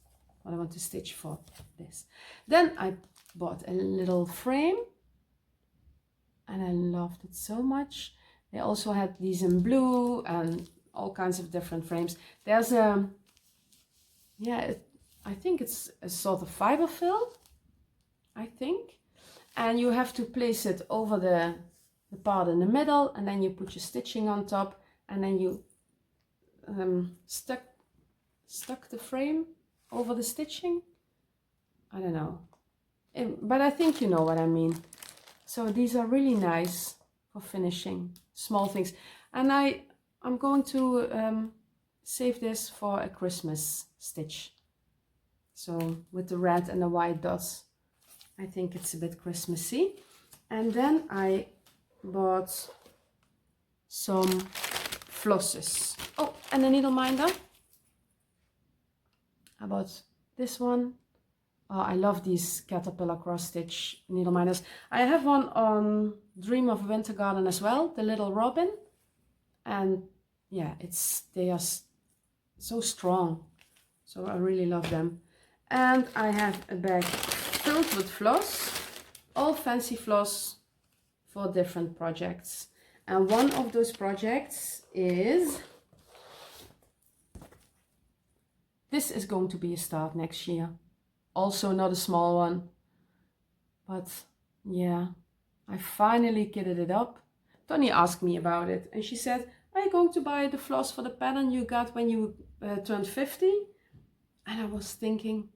what I want to stitch for this. Then I bought a little frame, and I loved it so much. They also had these in blue and all kinds of different frames. There's a, yeah, I think it's a sort of fiber fill, I think. And you have to place it over the part in the middle, and then you put your stitching on top, and then you stuck the frame over the stitching. I don't know, but I think you know what I mean. So these are really nice for finishing small things, and I'm going to save this for a Christmas stitch. So with the red and the white dots, I think it's a bit Christmassy. And then I bought some flosses. Oh, and a needle minder. I bought this one. Oh, I love these caterpillar cross stitch needle minders. I have one on Dream of Winter Garden as well, the little robin. And yeah, they are so strong. So I really love them. And I have a bag filled with floss, all fancy floss for different projects. And one of those projects is, this is going to be a start next year. Also not a small one, but yeah, I finally kitted it up. Tony asked me about it, and she said, are you going to buy the floss for the pattern you got when you turned 50? And I was thinking,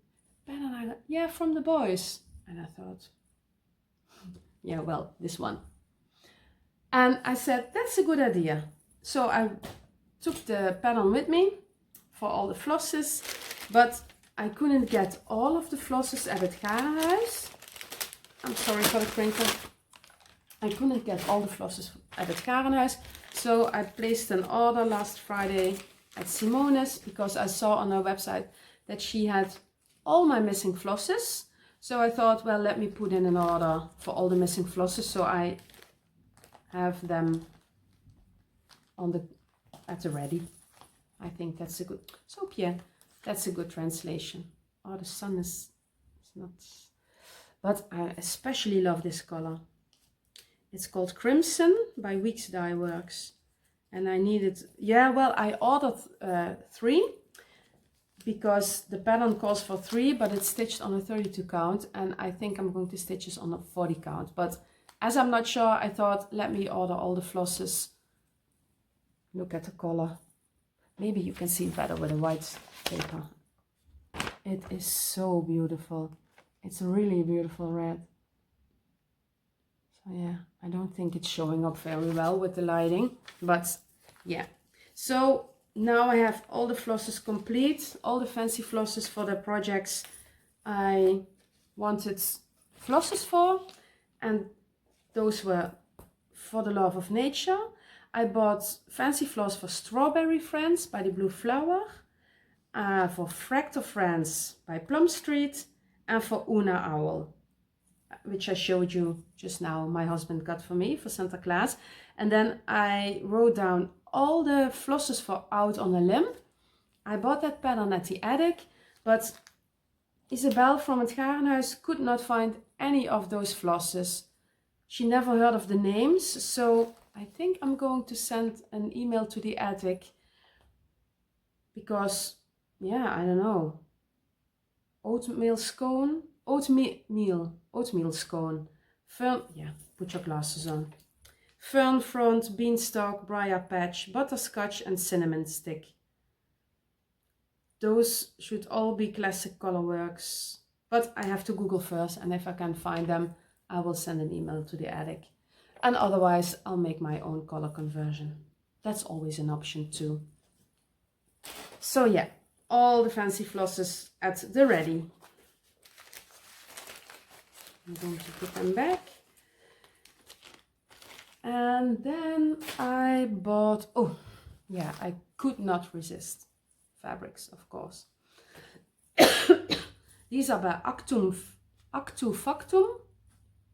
pattern, yeah, from the boys. And I thought, yeah, well, this one. And I said, that's a good idea. So I took the pattern with me for all the flosses, but I couldn't get all of the flosses at het Garenhuis. I'm sorry for the crinkle. I couldn't get all the flosses at het Garenhuis, so I placed an order last Friday at Simone's because I saw on her website that she had all my missing flosses. So I thought, well, let me put in an order for all the missing flosses so I have them at the ready. I think that's a good, so Pierre, that's a good translation. Oh, the sun is not, but I especially love this color. It's called Crimson by Weeks Dye Works, And I needed, yeah, well, I ordered 3 because the pattern calls for 3, but it's stitched on a 32 count, and I think I'm going to stitch this on a 40 count. But as I'm not sure, I thought, let me order all the flosses. Look at the color. Maybe you can see it better with a white paper. It is so beautiful. It's a really beautiful red. So yeah, I don't think it's showing up very well with the lighting, but yeah. So now I have all the flosses complete, all the fancy flosses for the projects I wanted flosses for, and those were For the Love of Nature. I bought fancy floss for Strawberry Friends by the Blue Flower, for Fractal Friends by Plum Street, and for Una Owl, which I showed you just now, my husband got for me for Santa Claus. And then I wrote down all the flosses for Out on a Limb. I bought that pattern at the attic, but Isabel from het Garenhuis could not find any of those flosses. She never heard of the names, so I think I'm going to send an email to the attic because, yeah, I don't know. Oatmeal scone, oatmeal scone. Fern, yeah, put your glasses on. Fern front, beanstalk, briar patch, butterscotch and cinnamon stick. Those should all be classic colorworks, but I have to Google first, and if I can find them, I will send an email to the attic. And otherwise, I'll make my own color conversion. That's always an option too. So yeah, all the fancy flosses at the ready. I'm going to put them back. And then I bought, oh yeah, I could not resist fabrics, of course. These are by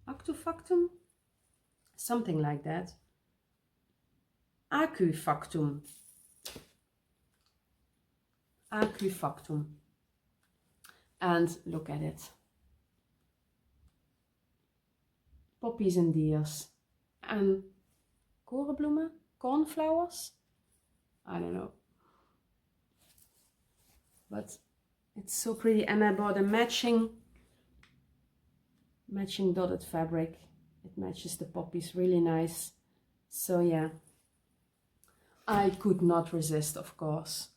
Actufactum, something like that. Acufactum. And look at it. Poppies and deers. And korenbloemen, cornflowers. I don't know. But it's so pretty. And I bought a matching dotted fabric. It matches the poppies really nice. So yeah, I could not resist, of course.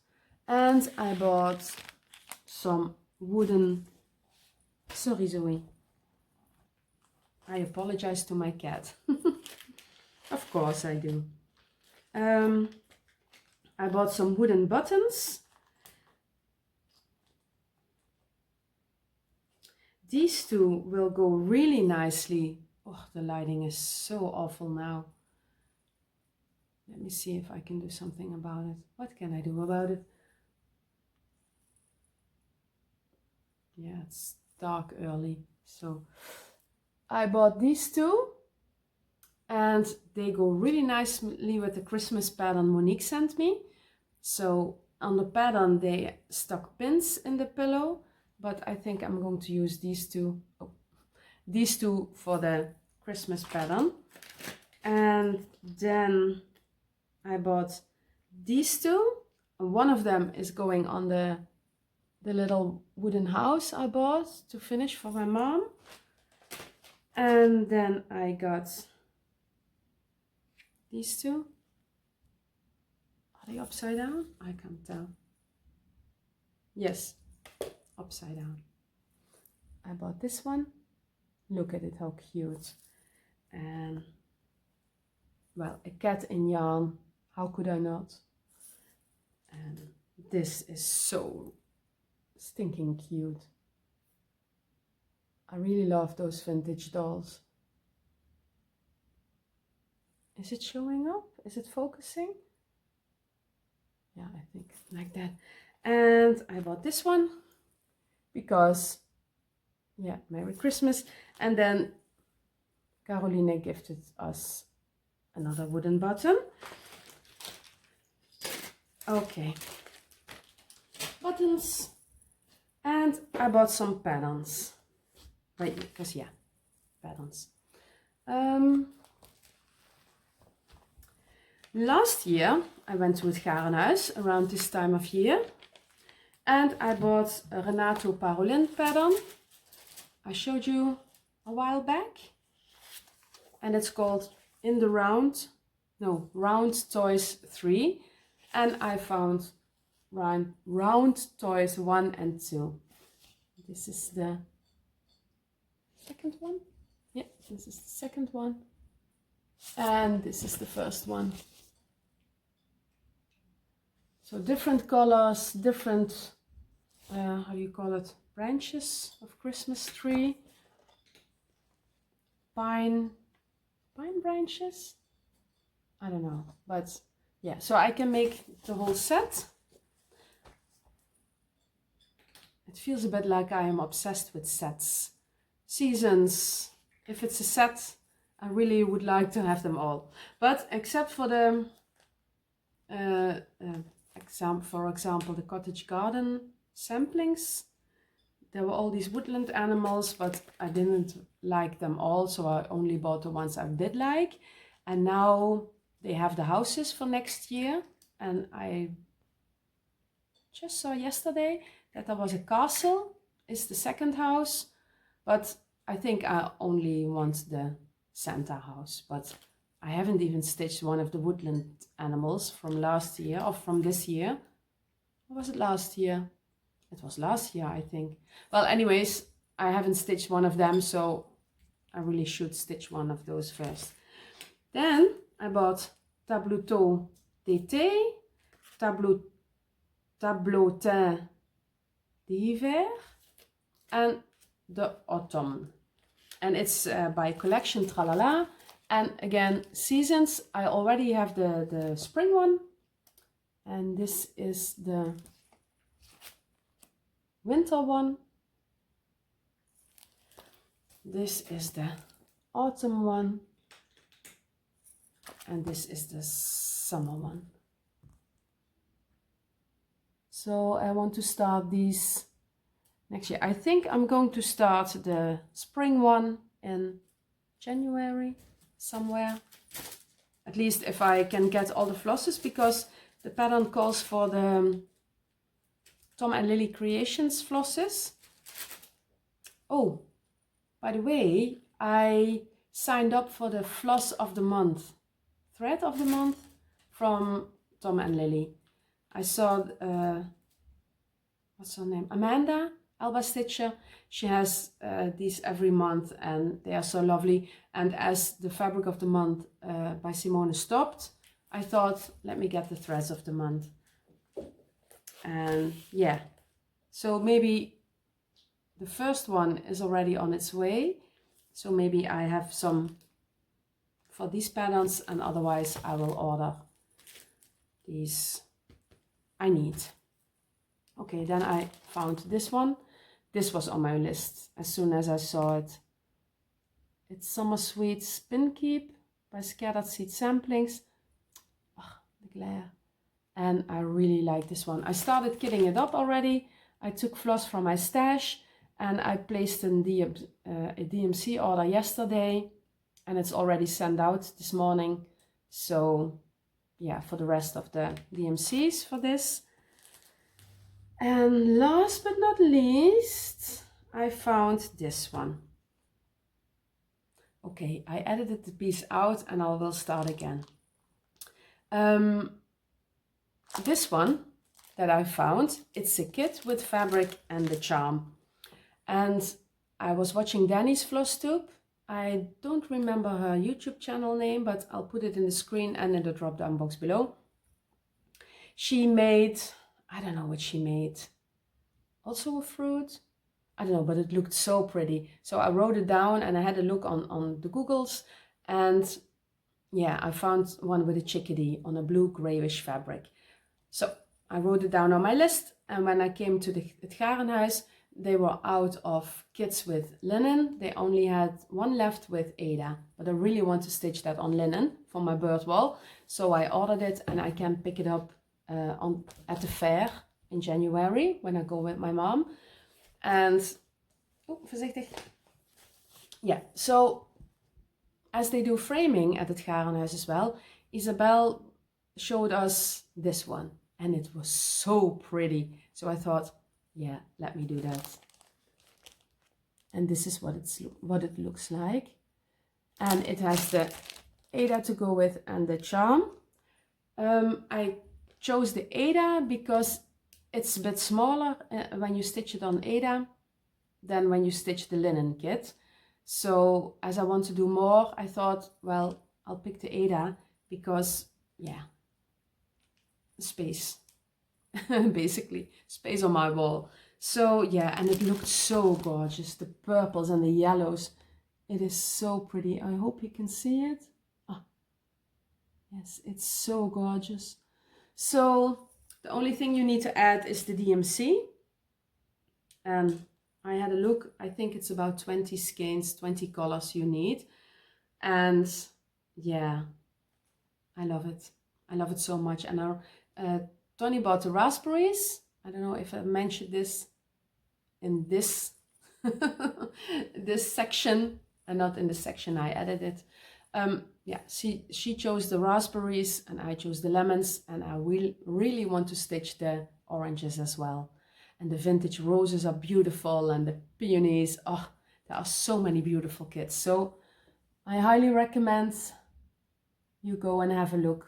And I bought some wooden, sorry Zoe, I apologize to my cat. Of course I do. I bought some wooden buttons. These two will go really nicely. Oh, the lighting is so awful now. Let me see if I can do something about it. What can I do about it? Yeah, it's dark early. So I bought these two and they go really nicely with the Christmas pattern Monique sent me. So on the pattern they stuck pins in the pillow, but I think I'm going to use these two. Oh, these two for the Christmas pattern. And then I bought these two. One of them is going on the little wooden house I bought to finish for my mom. And then I got these two. Are they upside down? I can't tell. Yes, upside down. I bought this one. Look at it, how cute. And well, a cat in yarn. How could I not? And this is so stinking cute. I really love those vintage dolls. Is it showing up? Is it focusing? Yeah, I think like that. And I bought this one because, yeah, Merry Christmas. And then Caroline gifted us another wooden button. Okay, buttons. And I bought some patterns. Right, because yeah, patterns. Last year I went to het Garenhuis around this time of year and I bought a Renato Parolin pattern. I showed you a while back and it's called In the Round, no, Round Toys 3 and I found Round Toys 1 and 2. This is the second one. Yeah, this is the second one. And this is the first one. So different colors, different, how do you call it, branches of Christmas tree. Pine branches? I don't know, but yeah, so I can make the whole set. It feels a bit like I am obsessed with sets. Seasons, if it's a set, I really would like to have them all. But except for the, for example, the cottage garden samplings, there were all these woodland animals, but I didn't like them all, so I only bought the ones I did like. And now they have the houses for next year, and I just saw yesterday that there was a castle, is the second house, but I think I only want the Santa house, but I haven't even stitched one of the woodland animals from last year or from this year. Or was it last year? It was last year, I think. Well, anyways, I haven't stitched one of them, so I really should stitch one of those first. Then I bought Tableauteau d'été, Tableautin d'hiver, and the autumn. And it's by Collection Tralala. And again, seasons, I already have the spring one. And this is the winter one. This is the autumn one. And this is the summer one. So I want to start these next year. I think I'm going to start the spring one in January somewhere. At least if I can get all the flosses, because the pattern calls for the Tom and Lily Creations flosses. Oh, by the way, I signed up for the Floss of the Month, Thread of the Month from Tom and Lily. I saw, what's her name? Amanda Alba Stitcher. She has these every month and they are so lovely. And as the Fabric of the Month by Simone stopped, I thought, let me get the Threads of the Month. And yeah, so maybe the first one is already on its way. So maybe I have some for these patterns, and otherwise I will order these I need. Okay, then I found this one. This was on my list as soon as I saw it. It's Summer Sweet Spin Keep by Scattered Seed Samplings. Oh, the glare. And I really like this one. I started kitting it up already. I took floss from my stash and I placed a DMC order yesterday, and it's already sent out this morning. So yeah, for the rest of the DMCs for this. And last but not least, I found this one. Okay, I edited the piece out and I will start again. This one that I found, it's a kit with fabric and the charm. And I was watching Dani's Flosstube. I don't remember her YouTube channel name, but I'll put it in the screen and in the drop down box below. She made, I don't know what she made. Also a fruit? I don't know, but it looked so pretty. So I wrote it down and I had a look on the Googles. And yeah, I found one with a chickadee on a blue grayish fabric. So I wrote it down on my list. And when I came to het Garenhuis, they were out of kits with linen. They only had one left with Ada. But I really want to stitch that on linen for my bird wall. So I ordered it and I can pick it up at the fair in January when I go with my mom. And, oh, voorzichtig. Yeah, so as they do framing at het Garenhuis as well, Isabel showed us this one, and it was so pretty. So I thought, yeah, let me do that. And this is what it looks like. And it has the Ada to go with and the charm. I chose the Ada because it's a bit smaller when you stitch it on Ada than when you stitch the linen kit. So as I want to do more, I thought, well, I'll pick the Ada because, yeah, space, basically, space on my wall. So yeah, and it looked so gorgeous, the purples and the yellows. It is so pretty. I hope you can see it. Oh, yes, it's so gorgeous. So the only thing you need to add is the DMC. And I had a look, I think it's about 20 skeins, 20 colors you need. And yeah, I love it. I love it so much. And now Tony bought the raspberries. I don't know if I mentioned this in this this section, and not in the section I added it. Yeah, she chose the raspberries and I chose the lemons, and I will really want to stitch the oranges as well. And the vintage roses are beautiful, and the peonies, oh, there are so many beautiful kits. So I highly recommend you go and have a look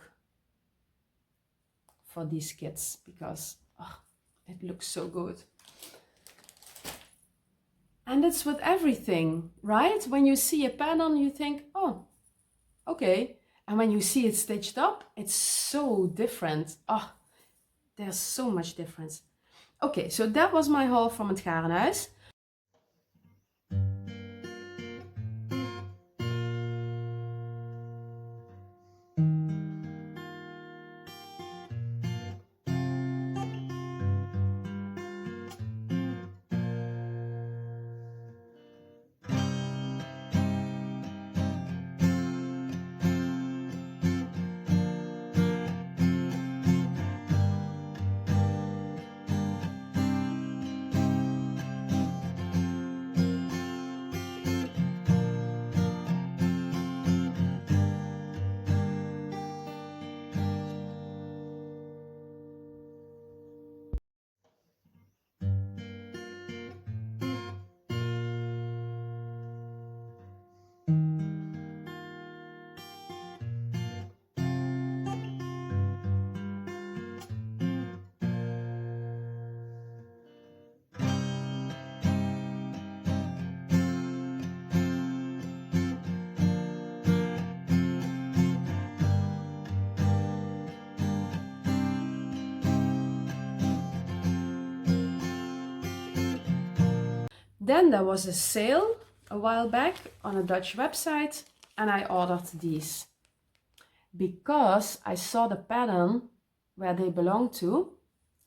for these kits, because oh, it looks so good. And it's with everything, right? When you see a pattern, you think, oh, okay. And when you see it stitched up, it's so different. Oh, there's so much difference. Okay, so that was my haul from het Garenhuis. Then there was a sale a while back on a Dutch website, and I ordered these because I saw the pattern where they belong to.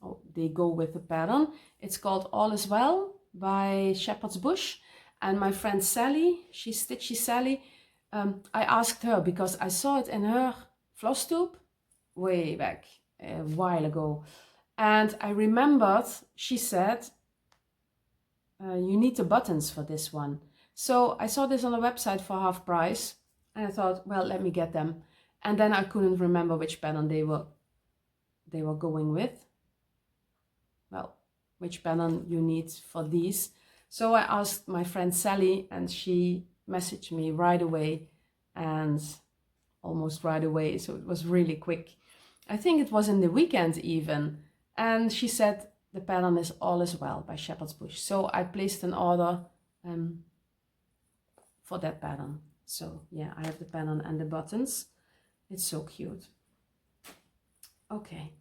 Oh, they go with the pattern. It's called All Is Well by Shepherd's Bush, and my friend Sally, she's Stitchy Sally, I asked her because I saw it in her Flosstube way back a while ago, and I remembered she said you need the buttons for this one. So I saw this on the website for half price, and I thought, well, let me get them. And then I couldn't remember which pattern they were going with. Well, which pattern you need for these. So I asked my friend Sally, and she messaged me right away, and almost right away. So it was really quick. I think it was in the weekend even. And she said the pattern is All Is Well by Shepherd's Bush. So I placed an order for that pattern. So yeah, I have the pattern and the buttons. It's so cute. Okay.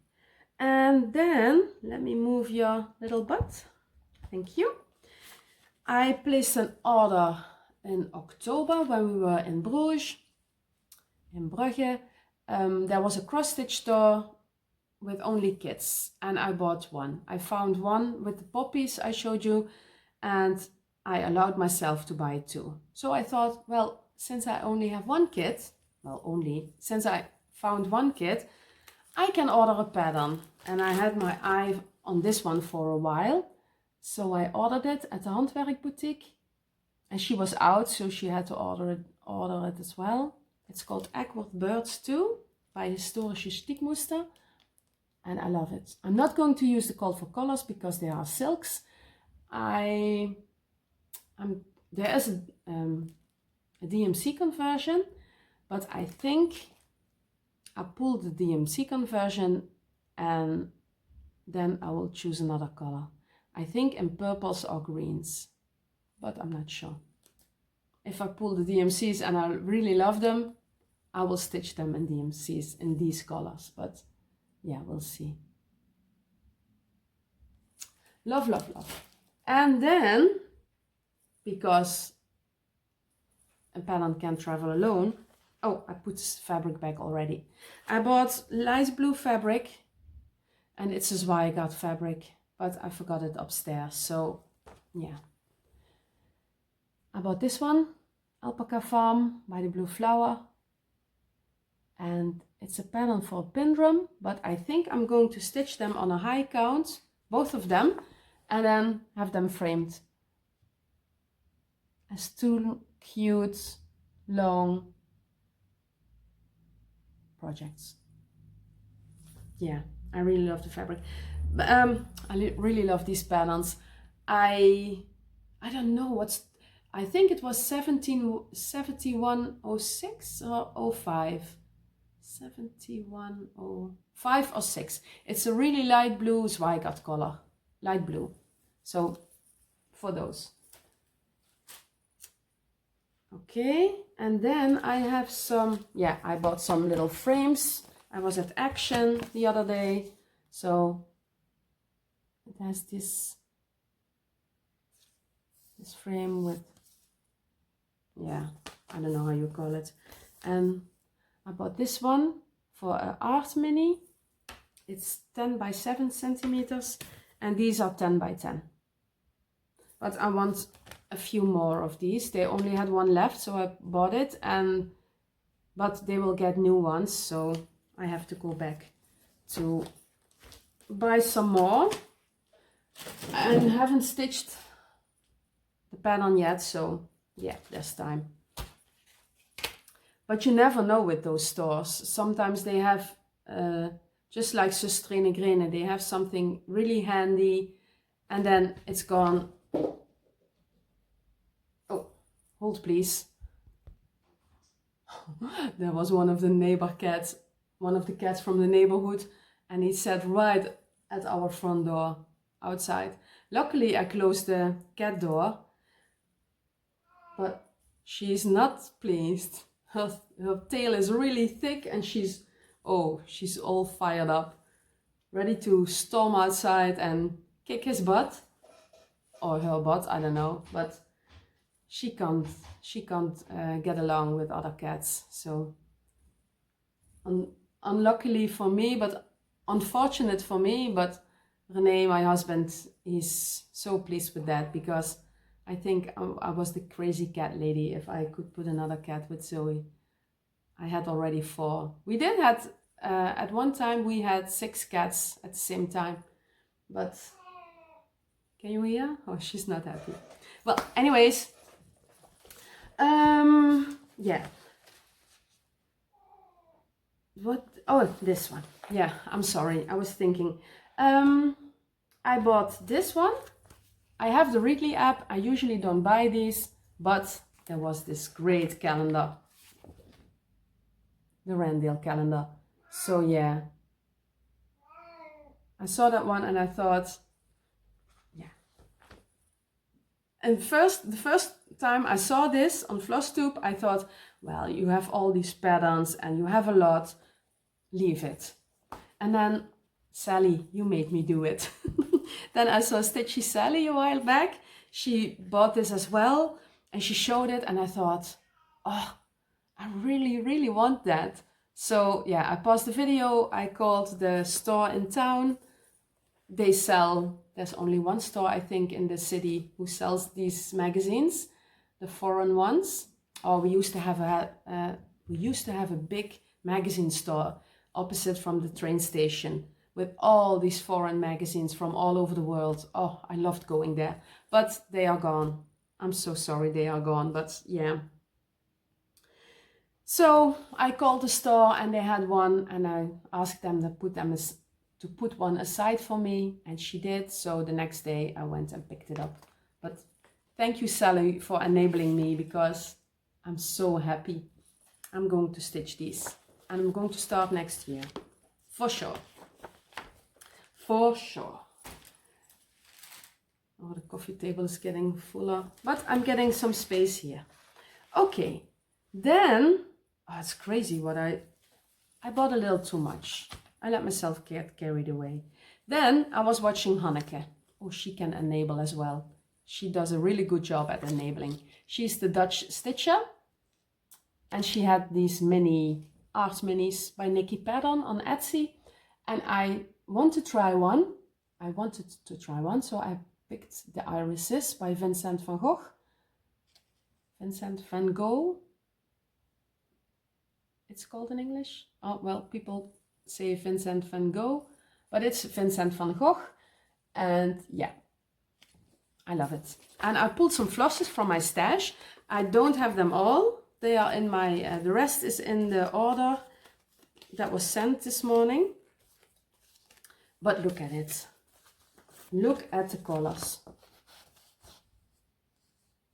And then let me move your little butt. Thank you. I placed an order in October when we were in Bruges, in Brugge. There was a cross stitch store with only kits, and I bought one. I found one with the poppies I showed you, and I allowed myself to buy two. So I thought, well, since I only have one kit, since I found one kit, I can order a pattern. And I had my eye on this one for a while. So I ordered it at the Handwerk Boutique, and she was out, so she had to order it as well. It's called Awkward Birds 2. by Historische Stickmuster. And I love it. I'm not going to use the Call for Colors because they are silks. There is a DMC conversion, but I think I pull the DMC conversion and then I will choose another color. I think in purples or greens, but I'm not sure. If I pull the DMCs and I really love them, I will stitch them in DMCs in these colors, but yeah, we'll see. Love, love, love. And then, because a pattern can't travel alone, oh, I put this fabric back already. I bought light blue fabric, and it's a Zweigart fabric, but I forgot it upstairs, so yeah. I bought this one, Alpaca Farm by the Blue Flower, and it's a pattern for a pin drum, but I think I'm going to stitch them on a high count, both of them, and then have them framed as two cute, long projects. Yeah, I really love the fabric. I really love these patterns. I don't know what's, I think it was 7106 or 05. 7105 or 6. It's a really light blue Zweigart color. Light blue. So for those. Okay, and then I have some, yeah, I bought some little frames. I was at Action the other day, so it has this frame with, yeah, I don't know how you call it. And I bought this one for an art mini. It's 10 by 7 centimeters, and these are 10 by 10. But I want a few more of these. They only had one left, so I bought it, but they will get new ones, so I have to go back to buy some more. I haven't stitched the pattern yet, so yeah, there's time. But you never know with those stores. Sometimes they have, just like Sustrene Grene, they have something really handy and then it's gone. Oh, hold please. There was one of the neighbor cats, one of the cats from the neighborhood, and he sat right at our front door outside. Luckily I closed the cat door, but she's not pleased. Her tail is really thick and she's all fired up, ready to storm outside and kick his butt, or her butt, I don't know, but she can't get along with other cats. So unluckily for me, but unfortunate for me, but René, my husband, he's so pleased with that, because I think I was the crazy cat lady if I could put another cat with Zoe. I had already 4. We did have, at one time we had 6 cats at the same time. But, can you hear? Oh, she's not happy. Well, anyways. Yeah. What? Oh, this one. Yeah, I'm sorry. I was thinking. I bought this one. I have the Readly app. I usually don't buy these, but there was this great calendar, the Randale calendar. So yeah, I saw that one and I thought, yeah. And the first time I saw this on Flosstube, I thought, well, you have all these patterns and you have a lot, leave it. And then Sally, you made me do it. Then I saw Stitchy Sally a while back. She bought this as well and she showed it and I thought, oh, I really, really want that. So yeah, I paused the video. I called the store in town. They sell, there's only one store I think in the city who sells these magazines, the foreign ones. Or we used to have a big magazine store opposite from the train station, with all these foreign magazines from all over the world. Oh, I loved going there, but they are gone. I'm so sorry they are gone, but yeah. So I called the store and they had one, and I asked them to put one aside for me, and she did. So the next day I went and picked it up. But thank you, Sally, for enabling me, because I'm so happy. I'm going to stitch these, and I'm going to start next year, for sure. For sure. Oh, the coffee table is getting fuller, but I'm getting some space here. Okay, then, oh, it's crazy what I bought a little too much. I let myself get carried away. Then I was watching Hanneke. Oh, she can enable as well. She does a really good job at enabling. She's the Dutch stitcher, and she had these mini art minis by Nikki Paddon on Etsy, and I wanted to try one. So I picked the Irises by Vincent van Gogh. Vincent van Gogh, it's called in English. Oh, well, people say Vincent van Gogh, but it's Vincent van Gogh. And yeah, I love it. And I pulled some flosses from my stash. I don't have them all. They are in my, the rest is in the order that was sent this morning. But look at it. Look at the colors.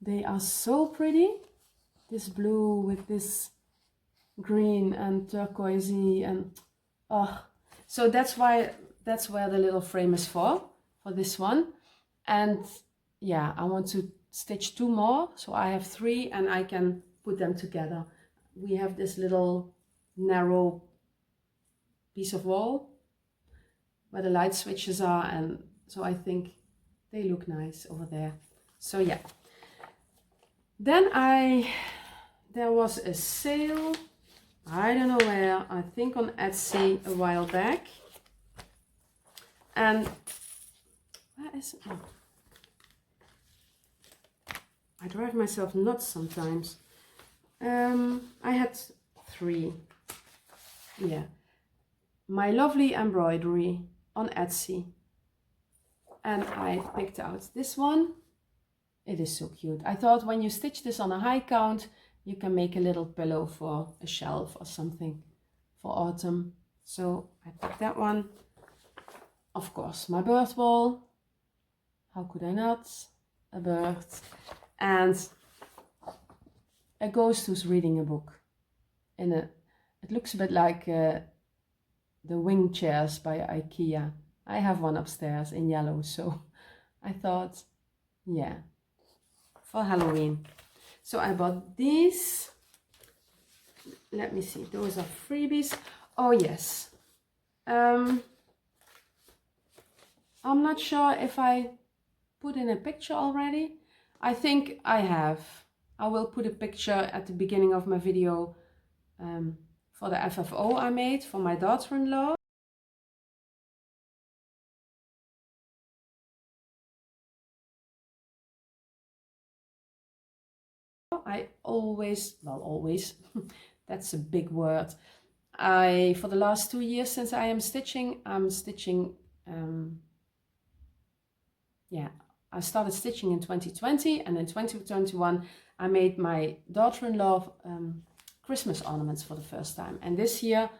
They are so pretty. This blue with this green and turquoisey, and oh, so that's where the little frame is for this one. And yeah, I want to stitch 2 more, so I have 3 and I can put them together. We have this little narrow piece of wall where the light switches are, and so I think they look nice over there. So yeah, then there was a sale, I don't know where, I think on Etsy a while back. And where is it? Oh. I drive myself nuts sometimes. I had 3. Yeah. My Lovely Embroidery on Etsy. And I picked out this one. It is so cute. I thought when you stitch this on a high count, you can make a little pillow for a shelf or something for autumn. So I picked that one. Of course, my bird ball. How could I not? A bird. And a ghost who's reading a book. It looks a bit like the wing chairs by IKEA. I have one upstairs in yellow, so I thought, yeah, for Halloween. So I bought these. Let me see, those are freebies. Oh yes. I'm not sure if I put in a picture already. I think I have. I will put a picture at the beginning of my video for the FFO I made for my daughter-in-law. I always, that's a big word. For the last 2 years since I am stitching, yeah, I started stitching in 2020, and in 2021 I made my daughter-in-law Christmas ornaments for the first time. And this year,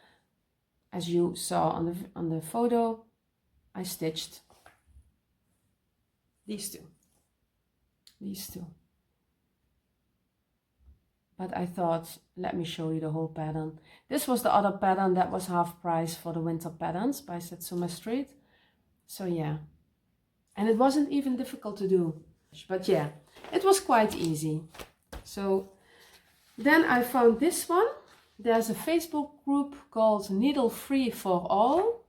as you saw on the photo, I stitched these two. But I thought, let me show you the whole pattern. This was the other pattern that was half price for the winter patterns by Satsuma Street. So yeah, and it wasn't even difficult to do, but yeah, it was quite easy. So then I found this one. There's a Facebook group called Needle Free for All,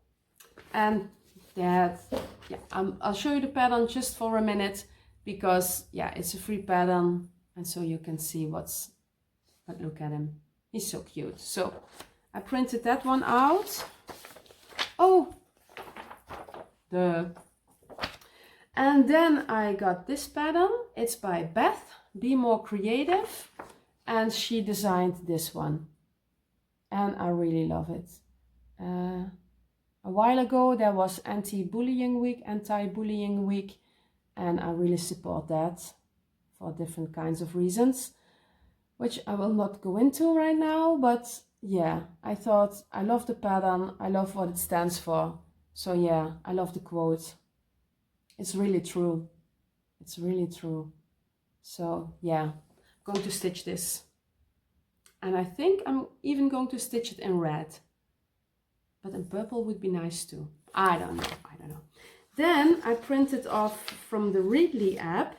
and that, yeah, I'll show you the pattern just for a minute, because yeah, it's a free pattern, and so you can see what's. But look at him, he's so cute. So I printed that one out. Oh, and then I got this pattern. It's by Beth, Be More Creative, and she designed this one, and I really love it. A while ago there was anti-bullying week, and I really support that for different kinds of reasons. which I will not go into right now, but yeah, I thought I love the pattern, I love what it stands for. So yeah, I love the quote. It's really true. It's really true. So yeah, I'm going to stitch this. And I think I'm even going to stitch it in red. But in purple would be nice too. I don't know. Then I printed off from the Readly app.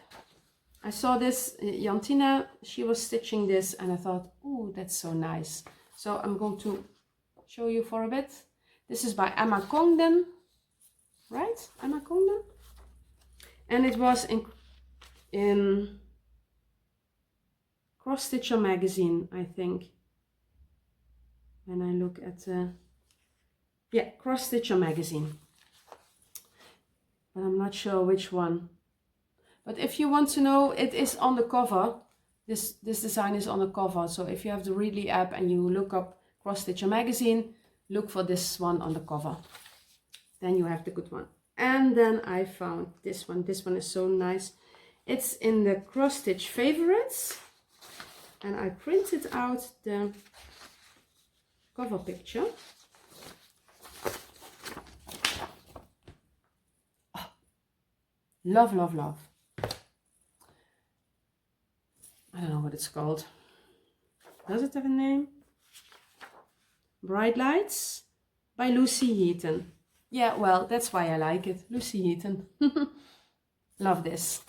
I saw this, Jantina, she was stitching this and I thought, oh, that's so nice. So I'm going to show you for a bit. This is by Emma Congdon, right? Emma Congdon? And it was in Cross Stitcher magazine, I think. When I look at, yeah, Cross Stitcher magazine. But I'm not sure which one. But if you want to know, it is on the cover. This design is on the cover. So if you have the Readly app and you look up Cross Stitcher magazine, look for this one on the cover. Then you have the good one. And then I found this one. This one is so nice. It's in the Cross Stitch favorites. And I printed out the cover picture. Oh, love, love, love. I don't know what it's called. Does it have a name? Bright Lights by Lucy Heaton. Yeah, well, that's why I like it. Lucy Heaton. Love this.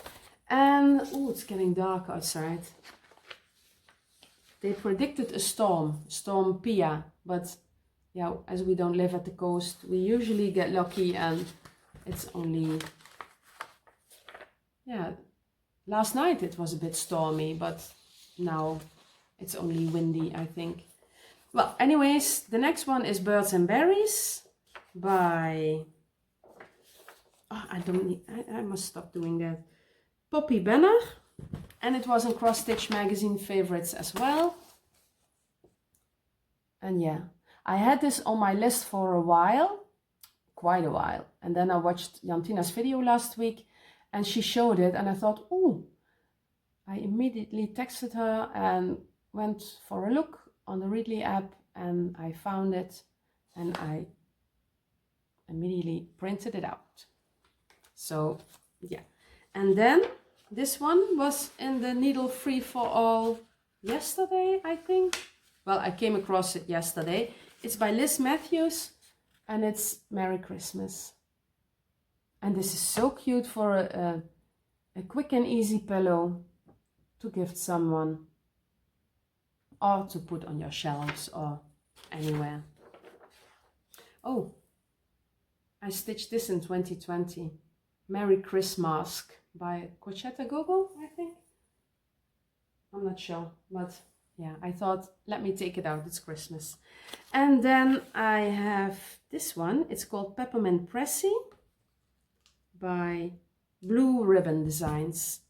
And, oh, it's getting dark outside. They predicted a storm, Storm Pia. But, yeah, as we don't live at the coast, we usually get lucky and it's only, yeah, last night it was a bit stormy, but now it's only windy, I think. Well, anyways, the next one is Birds and Berries by, oh, I must stop doing that. Poppy Benner. And it was in Cross Stitch magazine favorites as well. And yeah, I had this on my list for a while, quite a while. And then I watched Jantina's video last week and she showed it and I thought, oh, I immediately texted her and went for a look on the Readly app and I found it and I immediately printed it out. So yeah, and then this one was in the Needle Free for All yesterday, I think. Well, I came across it yesterday. It's by Liz Matthews and it's Merry Christmas. And this is so cute for a quick and easy pillow to gift someone or to put on your shelves or anywhere. Oh, I stitched this in 2020. Merry Christmas by Cochetta Gogo, I think. I'm not sure, but yeah, I thought, let me take it out, it's Christmas. And then I have this one, it's called Peppermint Pressy by Blue Ribbon Designs.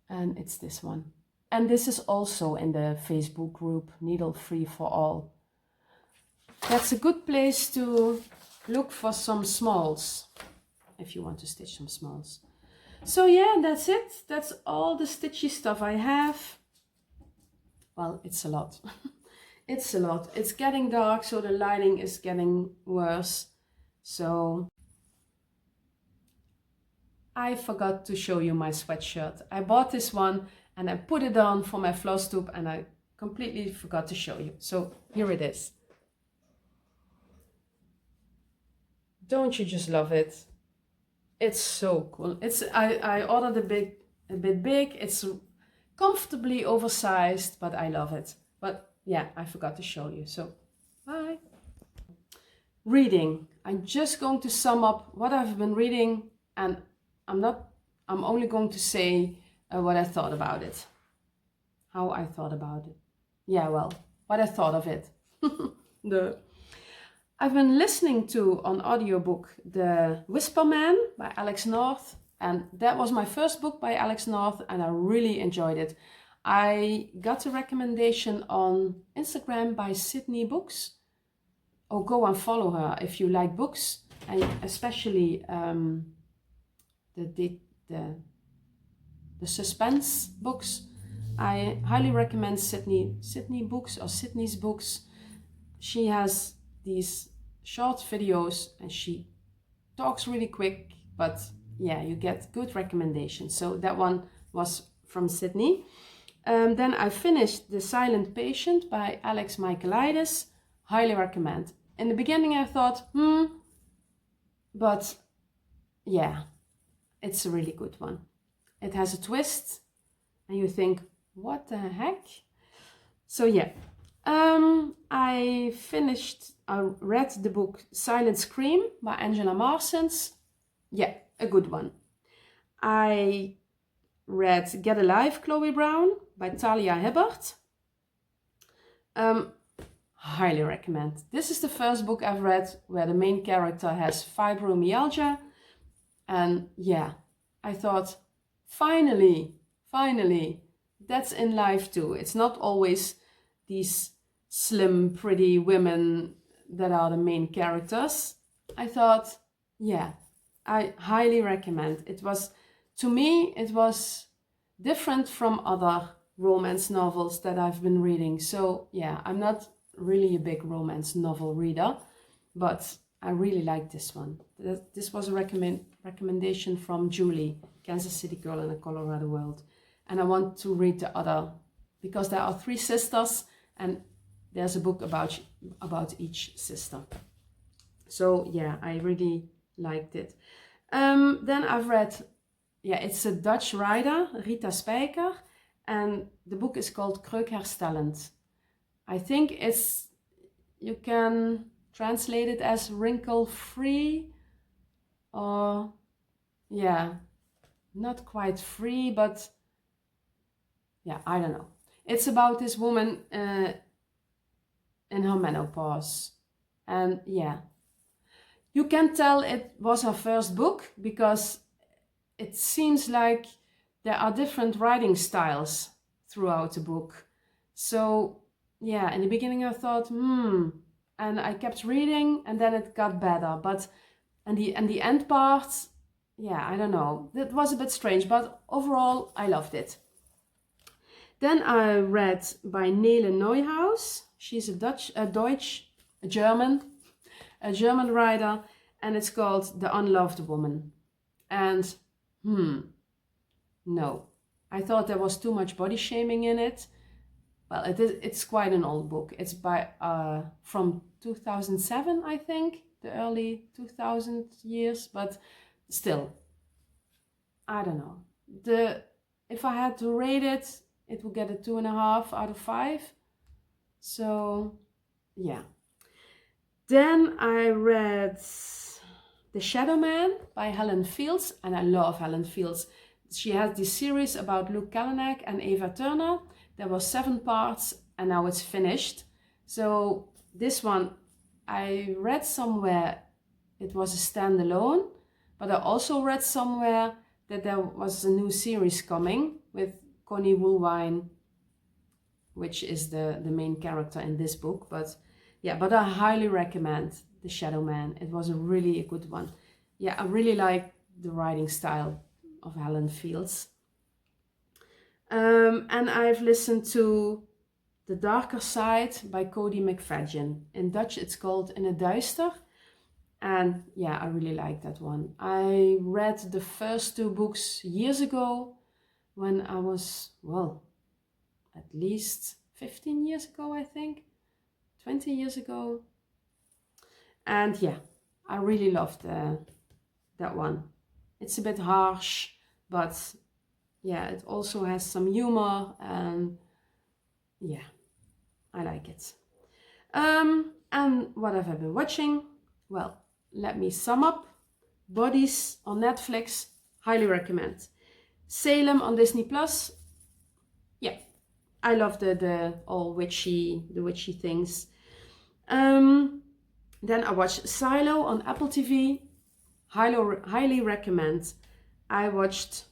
And it's this one. And this is also in the Facebook group, Needle Free for All. That's a good place to look for some smalls, if you want to stitch some smalls. So yeah, that's it. That's all the stitchy stuff I have. Well, it's a lot. It's a lot. It's getting dark, so the lighting is getting worse. So I forgot to show you my sweatshirt. I bought this one and I put it on for my Flosstube and I completely forgot to show you. So here it is. Don't you just love it? It's so cool. I ordered a bit big. It's comfortably oversized, but I love it. But yeah, I forgot to show you. So bye. Reading. I'm just going to sum up what I've been reading, and I'm only going to say what I thought about it. How I thought about it. Yeah, well, what I thought of it. I've been listening to on audiobook The Whisper Man by Alex North, and that was my first book by Alex North and I really enjoyed it. I got a recommendation on Instagram by Sydney Books. Oh, go and follow her if you like books, and especially the suspense books. I highly recommend Sydney books or Sydney's books. She has these short videos and she talks really quick, but yeah, you get good recommendations. So that one was from Sydney. Then I finished The Silent Patient by Alex Michaelides. Highly recommend. In the beginning I thought, but yeah, it's a really good one. It has a twist and you think, what the heck? So yeah, I read the book Silent Scream by Angela Marsons. Yeah, a good one. I read Get Alive, Chloe Brown by Talia Hibbert. Highly recommend. This is the first book I've read where the main character has fibromyalgia. And yeah, I thought, finally, that's in life too. It's not always these slim, pretty women that are the main characters. I thought, yeah, I highly recommend. To me, it was different from other romance novels that I've been reading. So yeah, I'm not really a big romance novel reader, but I really like this one. This was a recommendation from Julie, Kansas City Girl in a Colorado World. And I want to read the other, because there are 3 sisters and there's a book about each sister. So yeah, I really liked it. Then I've read, it's a Dutch writer, Rita Spijker, and the book is called Kreukherstellend. I think you can translate it as wrinkle-free, or yeah, not quite free, but yeah, I don't know. It's about this woman in her menopause. And yeah, you can tell it was her first book because it seems like there are different writing styles throughout the book. So yeah, in the beginning I thought, and I kept reading and then it got better. But and the end part, yeah, I don't know. That was a bit strange, but overall I loved it. Then I read by Nele Neuhaus. She's a German writer, and it's called The Unloved Woman. And no, I thought there was too much body shaming in it. Well, it's quite an old book. It's from 2007, I think, the early 2000 years, but still, I don't know. If I had to rate it, it would get a 2.5 out of 5. So yeah. Then I read The Shadow Man by Helen Fields, and I love Helen Fields. She has this series about Luke Kalanick and Ava Turner. There were 7 parts and now it's finished. So this one, I read somewhere it was a standalone, but I also read somewhere that there was a new series coming with Connie Woolwine, which is the main character in this book. But yeah, but I highly recommend The Shadow Man. It was a really good one. Yeah, I really like the writing style of Helen Fields. And I've listened to The Darker Side by Cody McFadden. In Dutch it's called In het Duister. And yeah, I really like that one. I read the first 2 books years ago when I was, well, at least 15 years ago, I think. 20 years ago. And yeah, I really loved that one. It's a bit harsh, but yeah, it also has some humor, and yeah, I like it. And what have I been watching? Well, let me sum up. Bodies on Netflix, highly recommend. Salem on Disney Plus. Yeah, I love the witchy things. Then I watched Silo on Apple TV. Highly recommend. I watched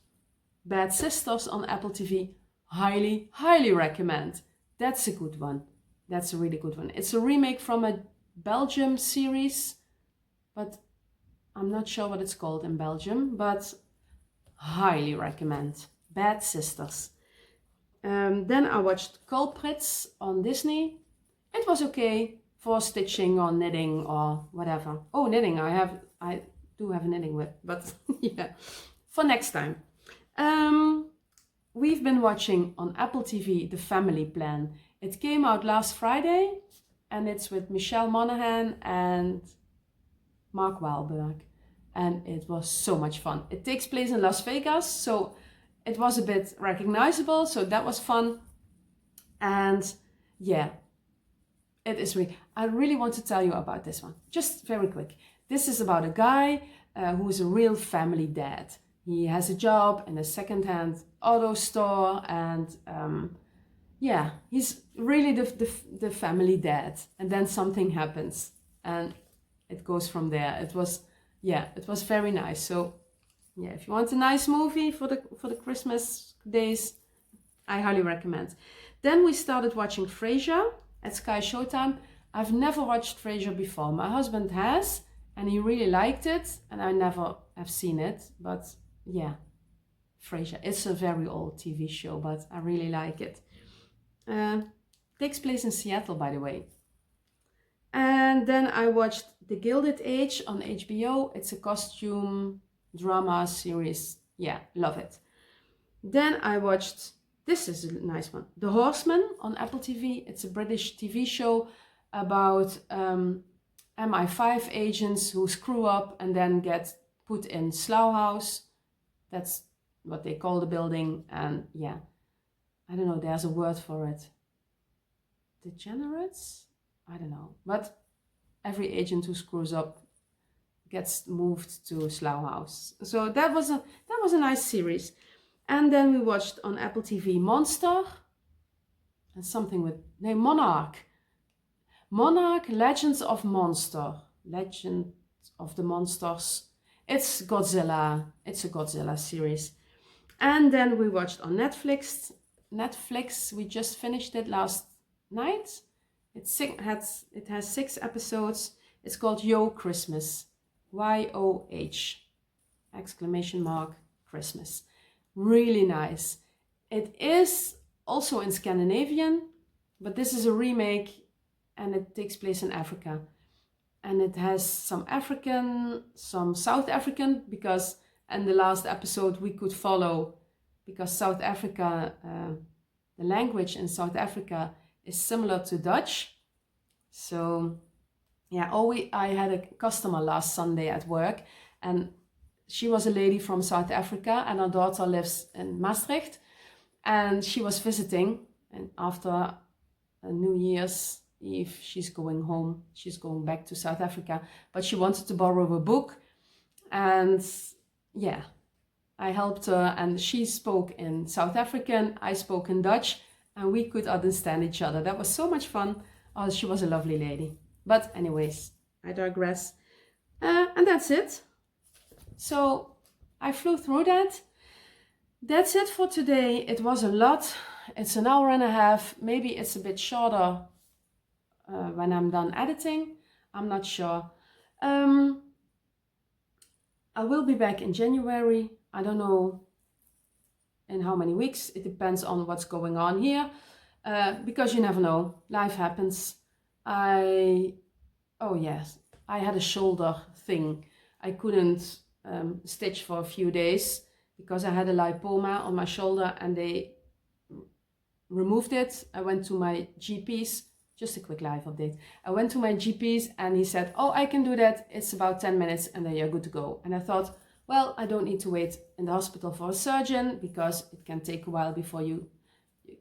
Bad Sisters on Apple TV. Highly recommend. That's a good one. That's a really good one. It's a remake from a Belgium series, but I'm not sure what it's called in Belgium, but highly recommend. Bad Sisters. Then I watched Culprits on Disney. It was okay for stitching or knitting or whatever. Oh, knitting, I do have a knitting whip, but yeah, for next time. We've been watching on Apple TV The Family Plan. It came out last Friday and it's with Michelle Monaghan and Mark Wahlberg. And it was so much fun. It takes place in Las Vegas, so it was a bit recognizable, so that was fun. And yeah, it is really, I really want to tell you about this one, just very quick. This is about a guy who is a real family dad. He has a job in a second-hand auto store, and yeah, he's really the family dad. And then something happens, and it goes from there. It was very nice. So yeah, if you want a nice movie for the Christmas days, I highly recommend. Then we started watching Frasier at Sky Showtime. I've never watched Frasier before. My husband has, and he really liked it, and I never have seen it. But yeah, Frasier. It's a very old TV show, but I really like it. Takes place in Seattle, by the way. And then I watched The Gilded Age on HBO. It's a costume drama series. Yeah, love it. Then I watched, this is a nice one, The Horseman on Apple TV. It's a British TV show about MI5 agents who screw up and then get put in Slough House. That's what they call the building. And yeah, I don't know, there's a word for it. Degenerates? I don't know. But every agent who screws up gets moved to Slough House. So that was a nice series. And then we watched on Apple TV Monster and something with Monarch. Monarch Legends of Monster. Legend of the Monsters. It's Godzilla. It's a Godzilla series. And then we watched on Netflix. We just finished it last night. It has 6 episodes. It's called Yo Christmas. YOH! Exclamation mark Christmas. Really nice. It is also in Scandinavian, but this is a remake and it takes place in Africa. And it has some African, some South African, because in the last episode we could follow, because South Africa, the language in South Africa is similar to Dutch. So yeah, I had a customer last Sunday at work, and she was a lady from South Africa and her daughter lives in Maastricht, and she was visiting, and after a New Year's Eve she's going home, she's going back to South Africa, but she wanted to borrow a book, and yeah, I helped her, and she spoke in South African, I spoke in Dutch, and we could understand each other. That was so much fun. Oh, she was a lovely lady. But anyways, I digress. And that's it. So I flew through that. That's it for today. It was a lot. It's an hour and a half. Maybe it's a bit shorter when I'm done editing. I'm not sure. I will be back in January. I don't know in how many weeks. It depends on what's going on here. Because you never know. Life happens. Oh yes, I had a shoulder thing. I couldn't stitch for a few days because I had a lipoma on my shoulder and they removed it. I went to my GP's, just a quick live update. I went to my GP's and he said, oh, I can do that. It's about 10 minutes and then you're good to go. And I thought, well, I don't need to wait in the hospital for a surgeon because it can take a while before you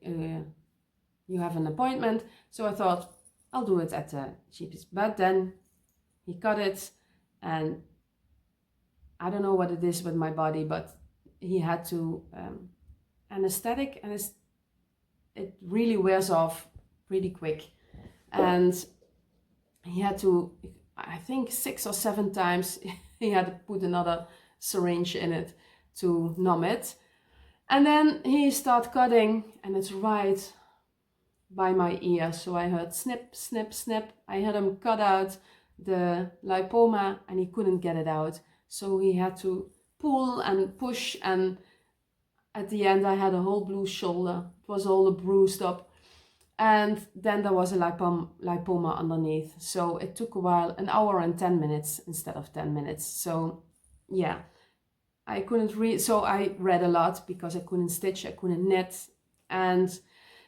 have an appointment. So I thought, I'll do it at the GP's. But then he cut it, and I don't know what it is with my body, but he had to anesthetic, and it really wears off pretty quick. And he had to, I think 6 or 7 times, he had to put another syringe in it to numb it. And then he started cutting, and it's right by my ear. So I heard snip, snip, snip. I had him cut out the lipoma and he couldn't get it out. So he had to pull and push, and at the end I had a whole blue shoulder. It was all bruised up. And then there was a lipoma underneath. So it took a while, an hour and 10 minutes instead of 10 minutes. So yeah, I couldn't read. So I read a lot because I couldn't stitch, I couldn't knit. And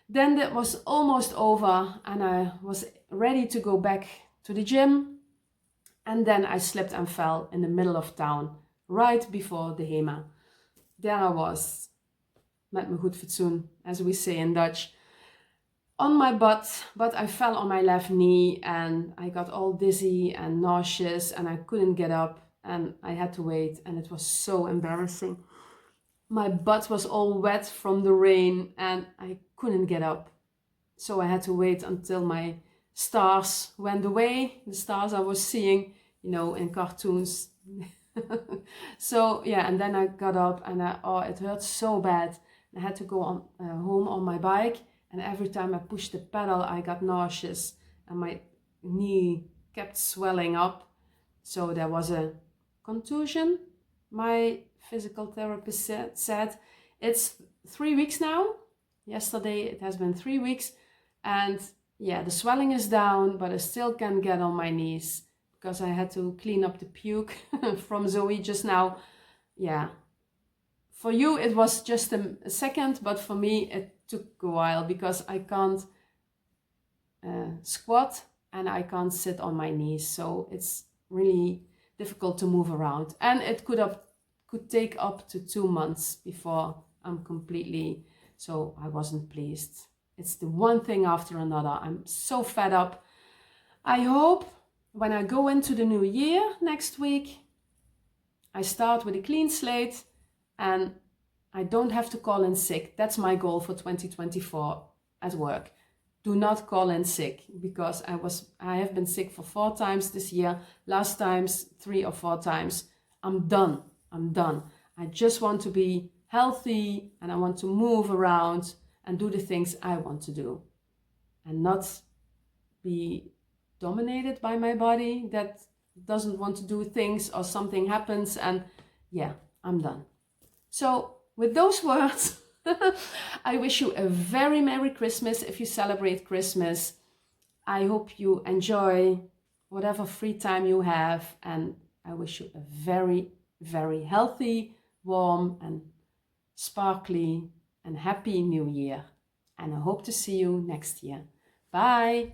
then that was almost over and I was ready to go back to the gym. And then I slipped and fell in the middle of town, right before the HEMA. There I was, met mijn goed fatsoen, as we say in Dutch, on my butt, but I fell on my left knee and I got all dizzy and nauseous and I couldn't get up and I had to wait and it was so embarrassing. My butt was all wet from the rain and I couldn't get up. So I had to wait until my stars went away, the stars I was seeing, you know, in cartoons. So yeah, and then I got up and it hurt so bad. I had to go home on my bike, and every time I pushed the pedal I got nauseous and my knee kept swelling up. So there was a contusion. My physical therapist said it's 3 weeks now. Yesterday it has been 3 weeks, and yeah, the swelling is down, but I still can't get on my knees because I had to clean up the puke from Zoe just now. Yeah, for you it was just a second, but for me it took a while because I can't squat and I can't sit on my knees, so it's really difficult to move around, and it could take up to 2 months before I'm completely. So I wasn't pleased. It's the one thing after another. I'm so fed up. I hope when I go into the new year next week, I start with a clean slate and I don't have to call in sick. That's my goal for 2024 at work. Do not call in sick, because I have been sick for 4 times this year. Last times 3 or 4 times. I'm done. I just want to be healthy and I want to move around and do the things I want to do and not be dominated by my body that doesn't want to do things or something happens, and yeah, I'm done. So with those words, I wish you a very Merry Christmas if you celebrate Christmas. I hope you enjoy whatever free time you have, and I wish you a very, very healthy, warm and sparkly and happy new year. And I hope to see you next year. Bye!